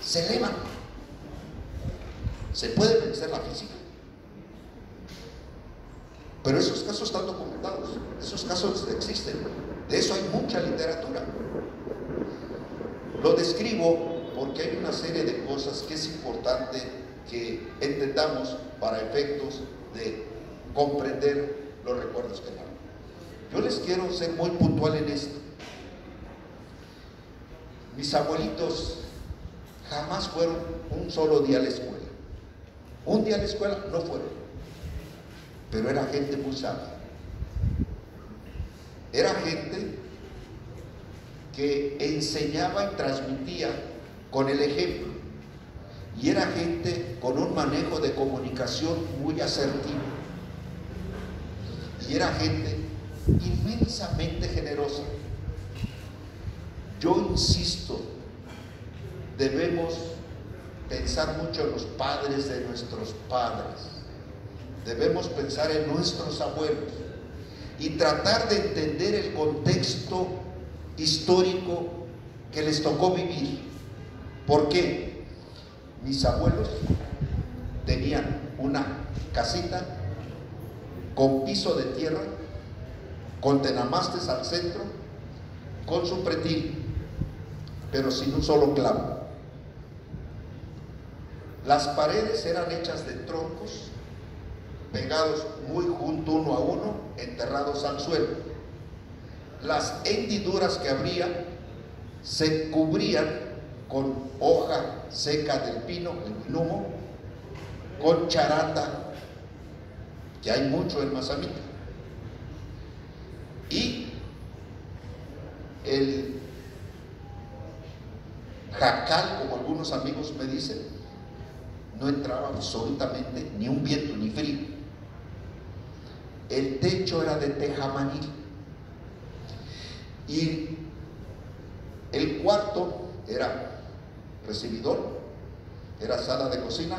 se elevan. Se puede vencer la física, pero esos casos están documentados, esos casos existen, de eso hay mucha literatura. Lo describo porque hay una serie de cosas que es importante que entendamos para efectos de comprender los recuerdos que narro. Yo les quiero ser muy puntual en esto. Mis abuelitos jamás fueron un solo día a la escuela. Un día a la escuela no fueron, pero era gente muy sabia. Era gente que enseñaba y transmitía con el ejemplo, y era gente con un manejo de comunicación muy asertivo, y era gente inmensamente generosa. Yo insisto, debemos pensar mucho en los padres de nuestros padres. Debemos pensar en nuestros abuelos y tratar de entender el contexto histórico que les tocó vivir. ¿Por qué? Mis abuelos tenían una casita con piso de tierra, con tenamastes al centro, con su pretil, pero sin un solo clavo. Las paredes eran hechas de troncos, pegados muy junto uno a uno, enterrados al suelo. Las hendiduras que habría se cubrían con hoja seca del pino, el gnumo, con charanda, que hay mucho en Mazamitla, y el jacal, como algunos amigos me dicen, no entraba absolutamente ni un viento ni frío. El techo era de tejamanil y el cuarto era recibidor, era sala de cocina,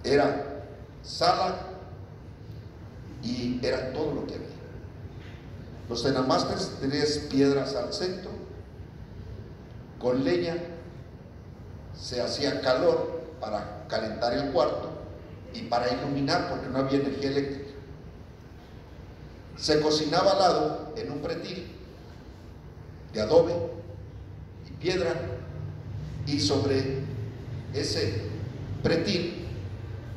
era sala y era todo lo que había. Los tenamastes, 3 piedras al centro, con leña. Se hacía calor para calentar el cuarto y para iluminar, porque no había energía eléctrica. Se cocinaba al lado en un pretil de adobe y piedra, y sobre ese pretil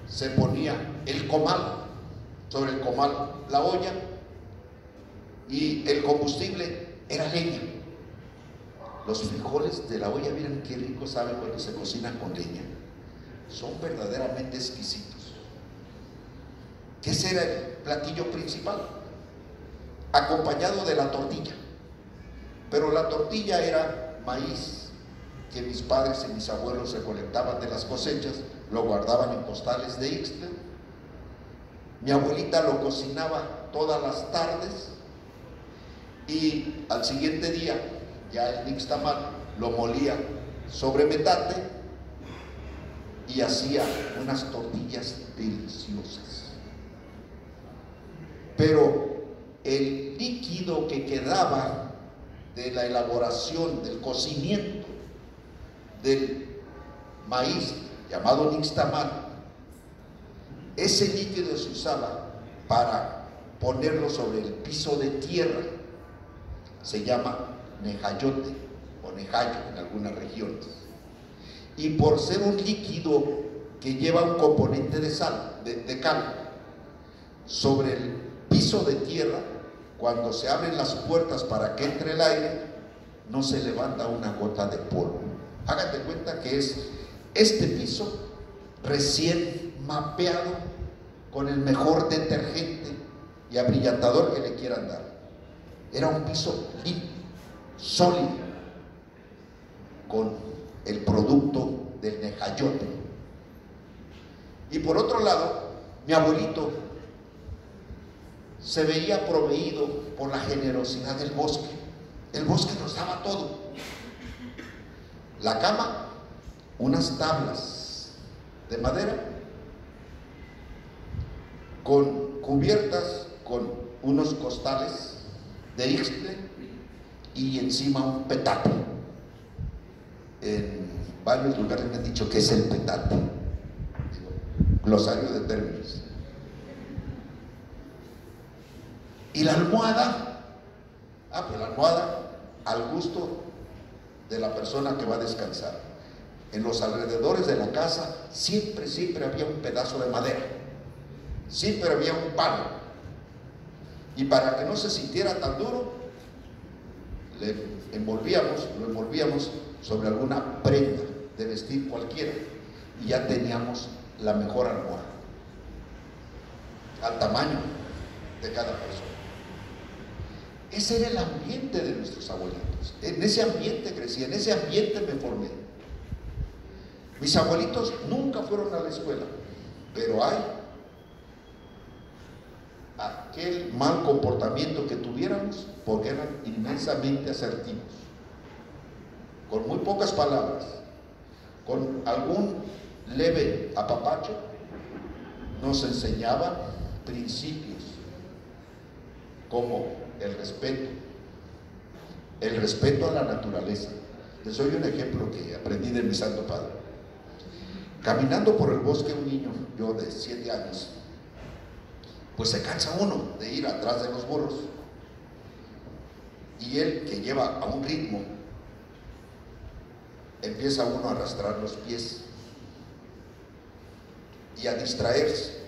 se ponía el comal, sobre el comal la olla, y el combustible era leña. Los frijoles de la olla, miren qué rico saben cuando se cocinan con leña. Son verdaderamente exquisitos. Ese era el platillo principal, acompañado de la tortilla. Pero la tortilla era maíz que mis padres y mis abuelos recolectaban de las cosechas, lo guardaban en costales de ixtle. Mi abuelita lo cocinaba todas las tardes y al siguiente día ya el nixtamal lo molía sobre metate y hacía unas tortillas deliciosas. Pero el líquido que quedaba de la elaboración, del cocimiento del maíz llamado nixtamal, ese líquido se usaba para ponerlo sobre el piso de tierra. Se llama nejayote o nejayo en algunas regiones, y por ser un líquido que lleva un componente de sal, de cal, sobre el piso de tierra, cuando se abren las puertas para que entre el aire, no se levanta una gota de polvo. Hágate cuenta que es este piso recién mapeado con el mejor detergente y abrillantador que le quieran dar. Era un piso limpio, sólido, con el producto del nejayote. Y por otro lado, mi abuelito se veía proveído por la generosidad del bosque. El bosque nos daba todo. La cama, unas tablas de madera con cubiertas con unos costales de ixtle y encima un petate. En varios lugares me han dicho que es el petate. Glosario de términos. Y la almohada, pues la almohada al gusto de la persona que va a descansar. En los alrededores de la casa siempre había un pedazo de madera, siempre había un palo, y para que no se sintiera tan duro, lo envolvíamos sobre alguna prenda de vestir cualquiera, y ya teníamos la mejor almohada, al tamaño de cada persona. Ese era el ambiente de nuestros abuelitos. En ese ambiente crecí, en ese ambiente me formé. Mis abuelitos nunca fueron a la escuela, pero hay aquel mal comportamiento que tuviéramos porque eran inmensamente asertivos, con muy pocas palabras, con algún leve apapacho, nos enseñaba principios como el respeto a la naturaleza. Les doy un ejemplo que aprendí de mi Santo Padre. Caminando por el bosque un niño, yo de 7 años, pues se cansa uno de ir atrás de los burros. Y él, que lleva a un ritmo, empieza uno a arrastrar los pies y a distraerse.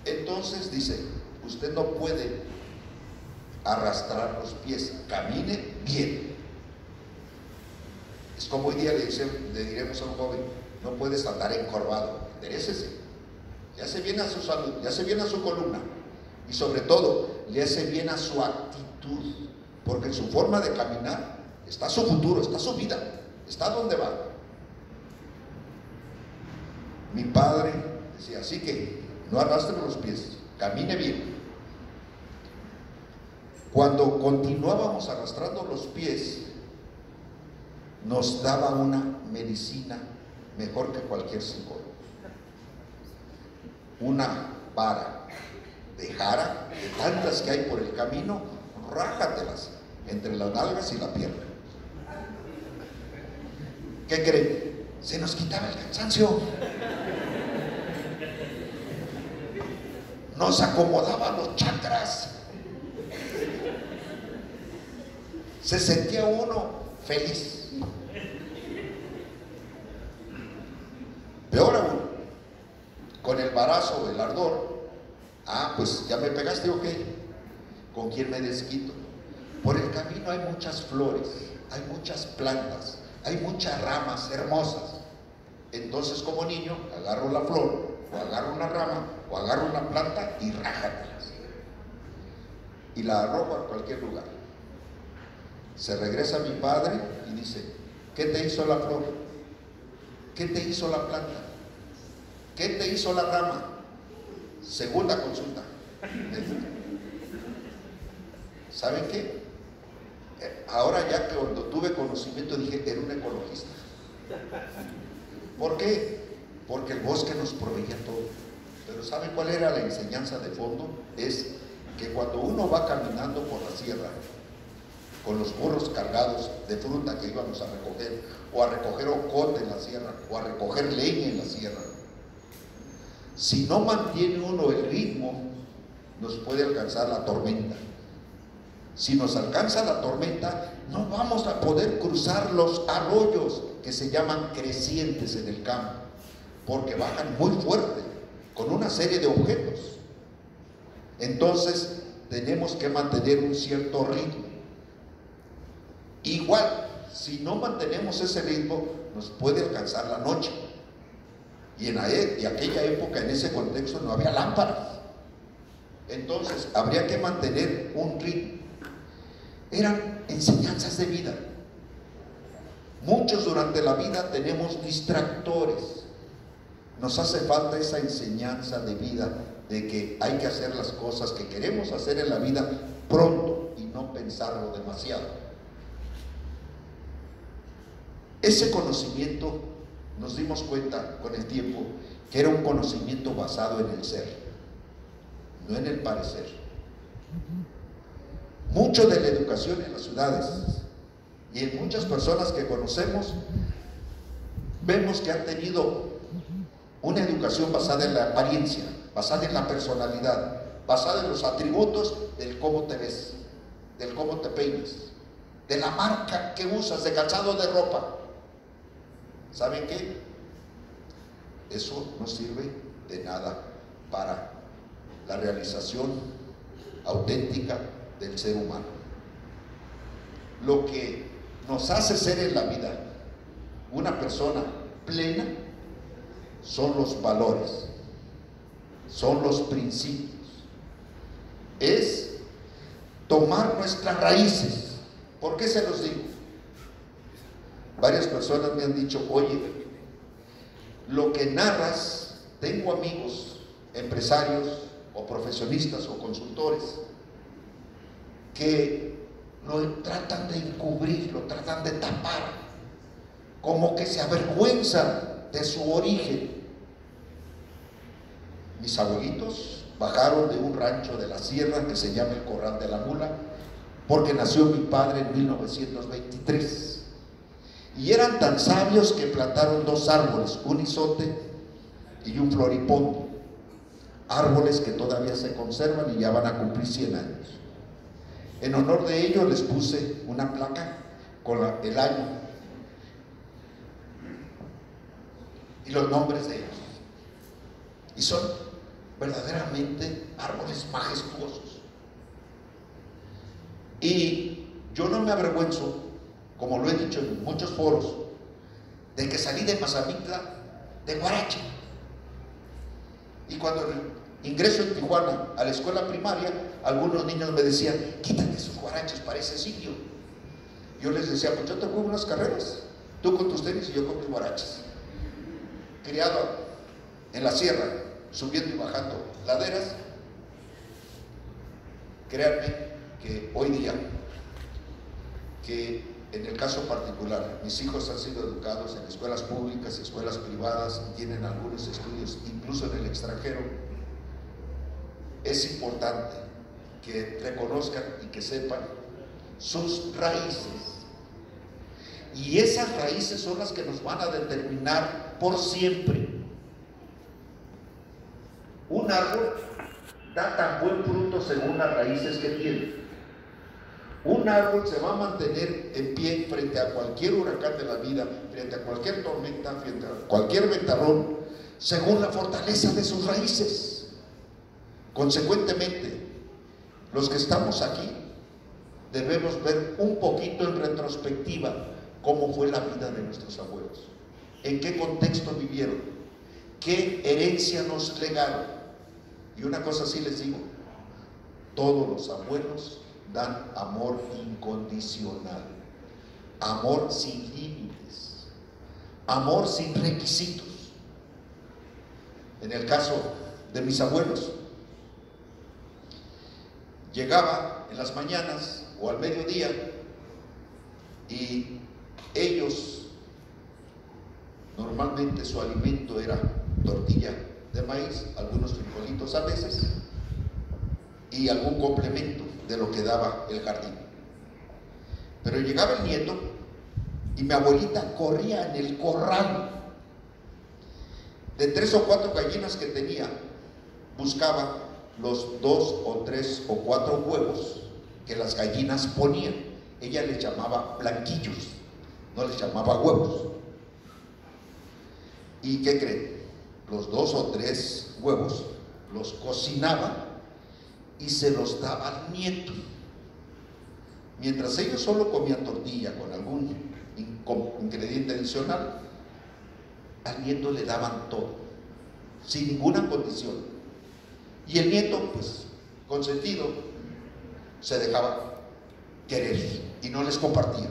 Entonces dice, usted no puede arrastrar los pies, camine bien. Es como hoy día le diremos a un joven, no puedes andar encorvado, enderécese, le hace bien a su salud, le hace bien a su columna y sobre todo le hace bien a su actitud, porque en su forma de caminar está su futuro, está su vida, está donde va. Mi padre decía, así que no arrastre los pies, camine bien. Cuando continuábamos arrastrando los pies, nos daba una medicina mejor que cualquier psicólogo. Una vara de jara, de tantas que hay por el camino, rájatelas entre las nalgas y la pierna. ¿Qué creen? Se nos quitaba el cansancio. Nos acomodaba los chakras. Se sentía uno feliz. Peor aún, con el embarazo o el ardor, pues ya me pegaste, ok, ¿con quién me desquito? Por el camino hay muchas flores, hay muchas plantas, hay muchas ramas hermosas. Entonces, como niño, agarro la flor, o agarro una rama, o agarro una planta y rájatelas. Y la arrojo a cualquier lugar. Se regresa mi padre y dice, ¿qué te hizo la flor? ¿Qué te hizo la planta? ¿Qué te hizo la rama? Segunda consulta. ¿Saben qué? Ahora ya que cuando tuve conocimiento dije, era un ecologista. ¿Por qué? Porque el bosque nos proveía todo. Pero ¿saben cuál era la enseñanza de fondo? Es que cuando uno va caminando por la sierra, con los burros cargados de fruta que íbamos a recoger, o a recoger ocote en la sierra, o a recoger leña en la sierra, si no mantiene uno el ritmo, nos puede alcanzar la tormenta. Si nos alcanza la tormenta, no vamos a poder cruzar los arroyos que se llaman crecientes en el campo, porque bajan muy fuerte, con una serie de objetos. Entonces, tenemos que mantener un cierto ritmo. Igual, si no mantenemos ese ritmo, nos puede alcanzar la noche. Y en aquella época, en ese contexto, no había lámparas. Entonces, habría que mantener un ritmo. Eran enseñanzas de vida. Muchos durante la vida tenemos distractores. Nos hace falta esa enseñanza de vida de que hay que hacer las cosas que queremos hacer en la vida pronto y no pensarlo demasiado. Ese conocimiento nos dimos cuenta con el tiempo que era un conocimiento basado en el ser, no en el parecer. Mucho de la educación en las ciudades y en muchas personas que conocemos, vemos que han tenido una educación basada en la apariencia, basada en la personalidad, basada en los atributos del cómo te ves, del cómo te peinas, de la marca que usas de calzado, de ropa. ¿Saben qué? Eso no sirve de nada para la realización auténtica del ser humano. Lo que nos hace ser en la vida una persona plena son los valores, son los principios, es tomar nuestras raíces. ¿Por qué se los digo? Varias personas me han dicho, oye, lo que narras, tengo amigos, empresarios o profesionistas o consultores que lo tratan de encubrir, lo tratan de tapar. como que se avergüenzan de su origen. Mis abuelitos bajaron de un rancho de la sierra que se llama el Corral de la Mula, porque nació mi padre en 1923. Y eran tan sabios que plantaron 2 árboles, un izote y un floripondio. Árboles que todavía se conservan y ya van a cumplir 100 años. En honor de ellos les puse una placa con el año y los nombres de ellos. Y son verdaderamente árboles majestuosos. Y yo no me avergüenzo, como lo he dicho en muchos foros, de que salí de Mazamitla de guarache. Y cuando ingreso en Tijuana a la escuela primaria, algunos niños me decían: quítate esos guaraches, parece sitio. Yo les decía: pues yo te juego unas carreras, tú con tus tenis y yo con mis guaraches. Criado en la sierra, subiendo y bajando laderas, créanme que hoy día, que en el caso particular, mis hijos han sido educados en escuelas públicas, escuelas privadas, tienen algunos estudios incluso en el extranjero. Es importante que reconozcan y que sepan sus raíces. Y esas raíces son las que nos van a determinar por siempre. Un árbol da tan buen fruto según las raíces que tiene. Un árbol se va a mantener en pie frente a cualquier huracán de la vida, frente a cualquier tormenta, frente a cualquier ventarrón, según la fortaleza de sus raíces. Consecuentemente, los que estamos aquí debemos ver un poquito en retrospectiva cómo fue la vida de nuestros abuelos, en qué contexto vivieron, qué herencia nos legaron. Y una cosa sí les digo: todos los abuelos dan amor incondicional, amor sin límites, amor sin requisitos. En el caso de mis abuelos, llegaba en las mañanas o al mediodía y ellos, normalmente su alimento era tortilla de maíz, algunos frijolitos a veces y algún complemento de lo que daba el jardín. Pero llegaba el nieto y mi abuelita corría en el corral. De 3 o 4 gallinas que tenía, buscaba los 2 o 3 o 4 huevos que las gallinas ponían. Ella les llamaba blanquillos, no les llamaba huevos. ¿Y qué creen? Los 2 o 3 huevos los cocinaba y se los daba al nieto. Mientras ellos solo comían tortilla con algún ingrediente adicional, al nieto le daban todo, sin ninguna condición. Y el nieto, pues, consentido, se dejaba querer y no les compartía.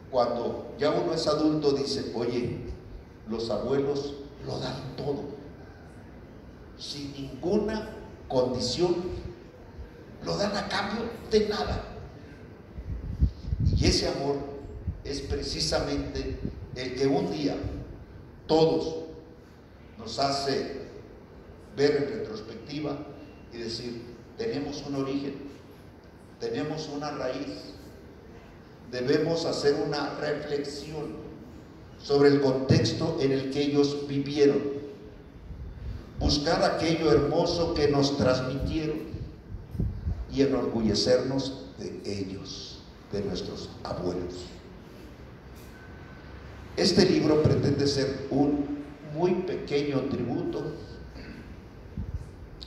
Cuando ya uno es adulto, dice: oye, los abuelos lo dan todo, sin ninguna condición, lo dan a cambio de nada. Y ese amor es precisamente el que un día todos nos hace ver en retrospectiva y decir: tenemos un origen, tenemos una raíz, debemos hacer una reflexión sobre el contexto en el que ellos vivieron, buscar aquello hermoso que nos transmitieron y enorgullecernos de ellos, de nuestros abuelos. Este libro pretende ser un muy pequeño tributo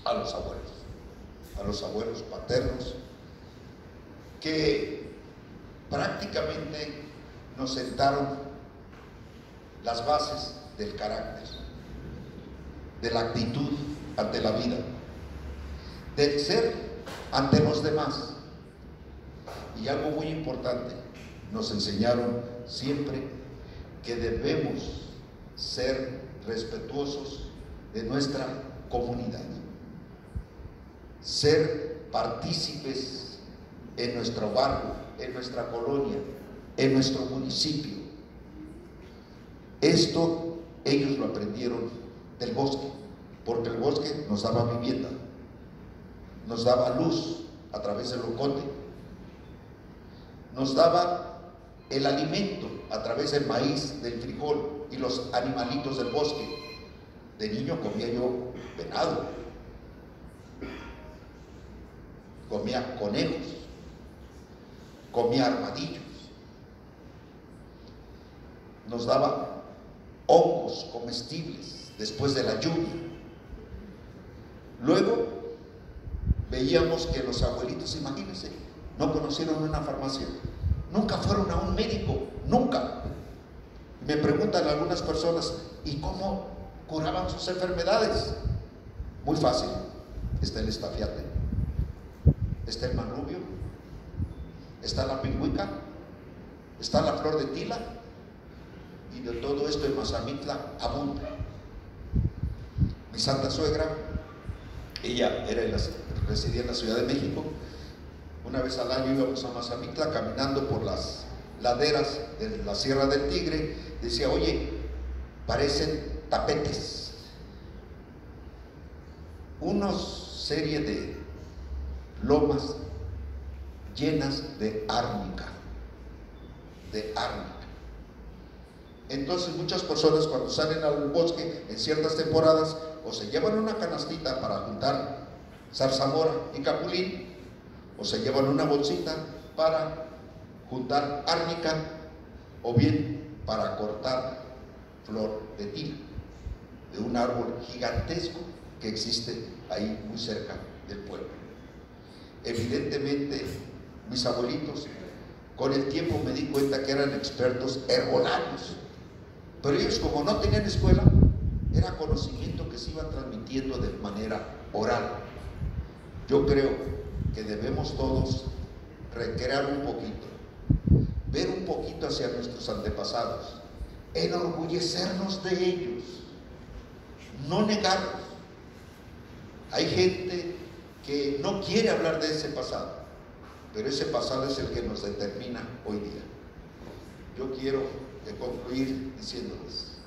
a los abuelos paternos, que prácticamente nos sentaron las bases del carácter, de la actitud ante la vida, del ser ante los demás. Y algo muy importante, nos enseñaron siempre que debemos ser respetuosos de nuestra comunidad, ser partícipes en nuestro barrio, en nuestra colonia, en nuestro municipio. Esto ellos lo aprendieron del bosque, porque el bosque nos daba vivienda, nos daba luz a través del locote, nos daba el alimento a través del maíz, del frijol y los animalitos del bosque. De niño comía yo venado, comía conejos, comía armadillos, nos daba hongos comestibles después de la lluvia. Luego veíamos que los abuelitos, imagínense, no conocieron una farmacia, nunca fueron a un médico, nunca. Me preguntan algunas personas, ¿y cómo curaban sus enfermedades? Muy fácil, está el estafiate, está el manrubio, está la pingüica, está la flor de tila, y de todo esto en Mazamitla abunda. Mi santa suegra, ella residía en la Ciudad de México. Una vez al año íbamos a Mazamitla caminando por las laderas de la Sierra del Tigre. Decía, oye, parecen tapetes, una serie de lomas llenas de árnica, Entonces muchas personas cuando salen al bosque en ciertas temporadas o se llevan una canastita para juntar zarzamora y capulín, o se llevan una bolsita para juntar árnica, o bien para cortar flor de tila, de un árbol gigantesco que existe ahí muy cerca del pueblo. Evidentemente, mis abuelitos, con el tiempo me di cuenta que eran expertos herbolarios, pero ellos, como no tenían escuela, era conocimiento que se iba transmitiendo de manera oral. Yo creo que debemos todos recrear un poquito, ver un poquito hacia nuestros antepasados, enorgullecernos de ellos, no negarlos. Hay gente que no quiere hablar de ese pasado, pero ese pasado es el que nos determina hoy día. Yo quiero concluir diciéndoles,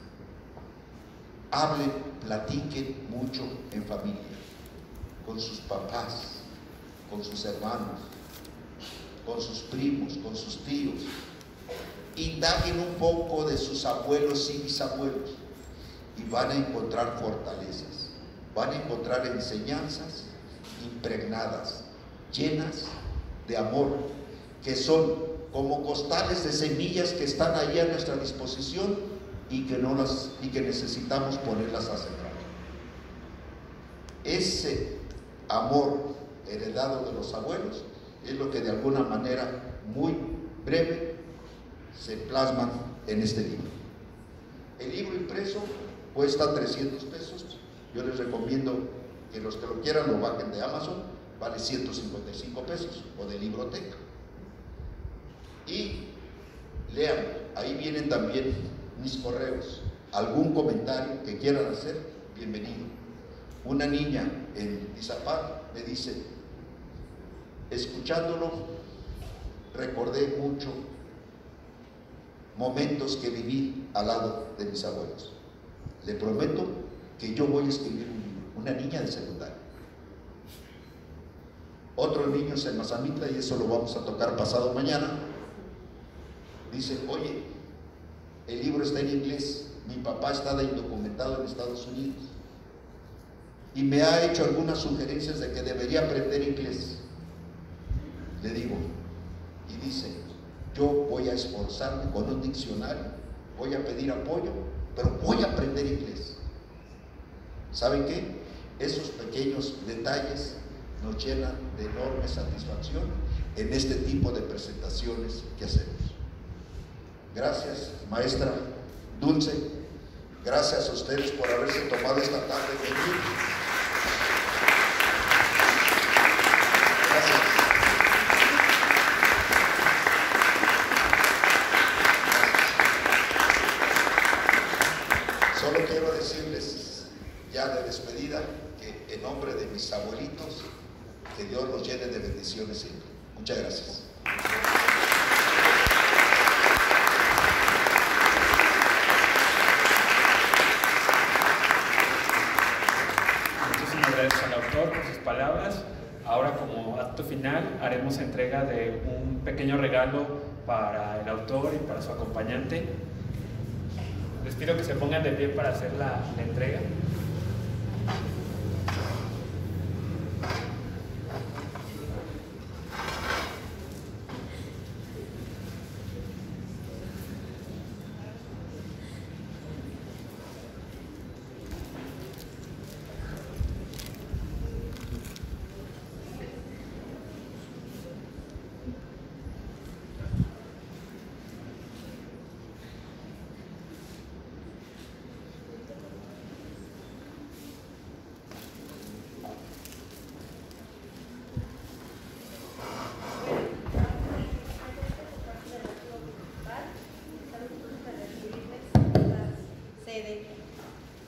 hablen, platiquen mucho en familia, con sus papás, con sus hermanos, con sus primos, con sus tíos. Indaguen un poco de sus abuelos y bisabuelos y van a encontrar fortalezas, van a encontrar enseñanzas impregnadas, llenas de amor, que son como costales de semillas que están ahí a nuestra disposición y que necesitamos ponerlas a sembrar. Ese amor heredado de los abuelos es lo que de alguna manera muy breve se plasma en este libro. El libro impreso cuesta 300 pesos. Yo les recomiendo que los que lo quieran lo bajen de Amazon, vale 155 pesos, o de Libroteca. Y lean, ahí vienen también mis correos. Algún comentario que quieran hacer, bienvenido. Una niña en Izapán me dice, escuchándolo, recordé mucho momentos que viví al lado de mis abuelos. Le prometo que yo voy a escribir un libro. Una niña de secundaria. Otros niños en Mazamitla, y eso lo vamos a tocar pasado mañana, dice, oye, el libro está en inglés, mi papá está de indocumentado en Estados Unidos y me ha hecho algunas sugerencias de que debería aprender inglés. Le digo, y dice, yo voy a esforzarme con un diccionario, voy a pedir apoyo, pero voy a aprender inglés. ¿Saben qué? Esos pequeños detalles nos llenan de enorme satisfacción en este tipo de presentaciones que hacemos. Gracias, maestra Dulce, gracias a ustedes por haberse tomado esta tarde de venir. Gracias. Solo quiero decirles ya de despedida que en nombre de mis abuelitos, que Dios los llene de bendiciones siempre. Muchas gracias. profesor con sus palabras. Ahora, como acto final, haremos entrega de un pequeño regalo para el autor y para su acompañante. Les pido que se pongan de pie para hacer la entrega.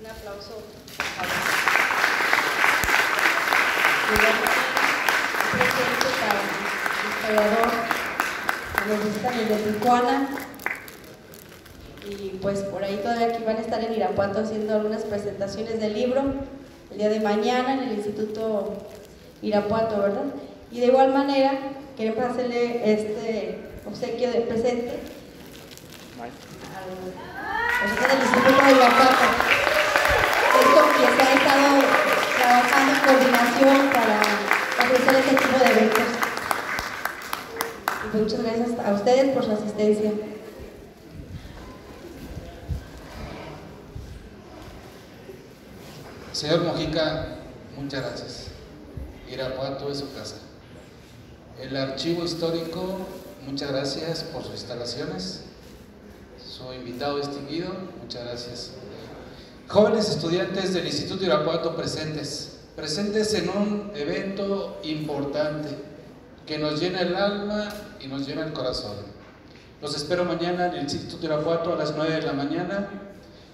Un aplauso. Un presente para el historiador, nos visitan desde Tijuana, y pues por ahí todavía aquí van a estar en Irapuato haciendo algunas presentaciones del libro el día de mañana en el Instituto Irapuato, ¿verdad? Y de igual manera queremos hacerle este obsequio de presente al del Instituto de Irapuato. Esto que se ha estado trabajando en coordinación para ofrecer este tipo de eventos. Y muchas gracias a ustedes por su asistencia. Señor Mojica, muchas gracias. Irapuato es su casa. El archivo histórico, muchas gracias por sus instalaciones. Su invitado distinguido, muchas gracias. Jóvenes estudiantes del Instituto Irapuato presentes en un evento importante que nos llena el alma y nos llena el corazón. Los espero mañana en el Instituto Irapuato a las 9 de la mañana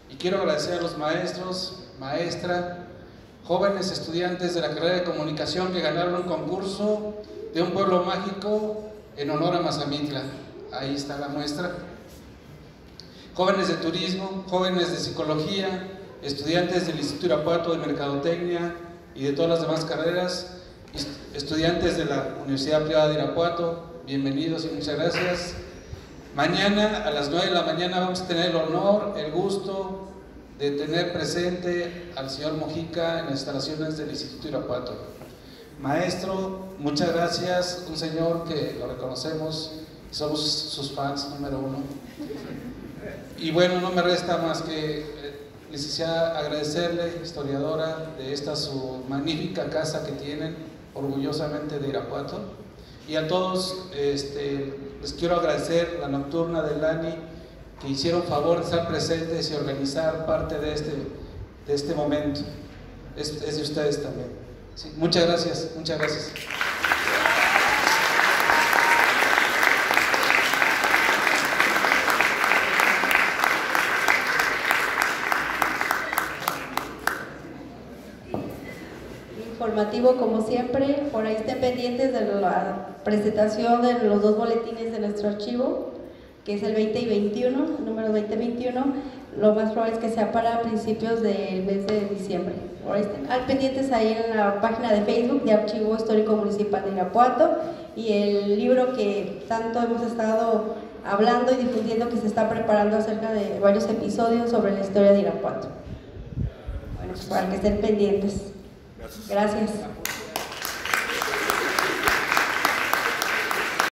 y quiero agradecer a los maestros, maestra, jóvenes estudiantes de la carrera de comunicación que ganaron un concurso de un pueblo mágico en honor a Mazamitla. Ahí está la muestra. Jóvenes de turismo, jóvenes de psicología, estudiantes del Instituto Irapuato de Mercadotecnia y de todas las demás carreras, estudiantes de la Universidad Privada de Irapuato, bienvenidos y muchas gracias. Mañana a las 9 de la mañana vamos a tener el honor, el gusto de tener presente al señor Mojica en las instalaciones del Instituto Irapuato. Maestro, muchas gracias, un señor que lo reconocemos, somos sus fans número uno. Y bueno, no me resta más que, licenciada, agradecerle, historiadora, de esta su magnífica casa que tienen, orgullosamente de Irapuato. Y a todos les quiero agradecer la nocturna de Lani, que hicieron favor de estar presentes y organizar parte de este momento. Es de ustedes también. Sí, muchas gracias, muchas gracias. Informativo como siempre, por ahí estén pendientes de la presentación de los dos boletines de nuestro archivo, que es el 20 y 21, el número 2021, lo más probable es que sea para principios del mes de diciembre. Por ahí estén pendientes ahí en la página de Facebook de Archivo Histórico Municipal de Irapuato, y el libro que tanto hemos estado hablando y difundiendo, que se está preparando acerca de varios episodios sobre la historia de Irapuato. Bueno, para que estén pendientes. Gracias.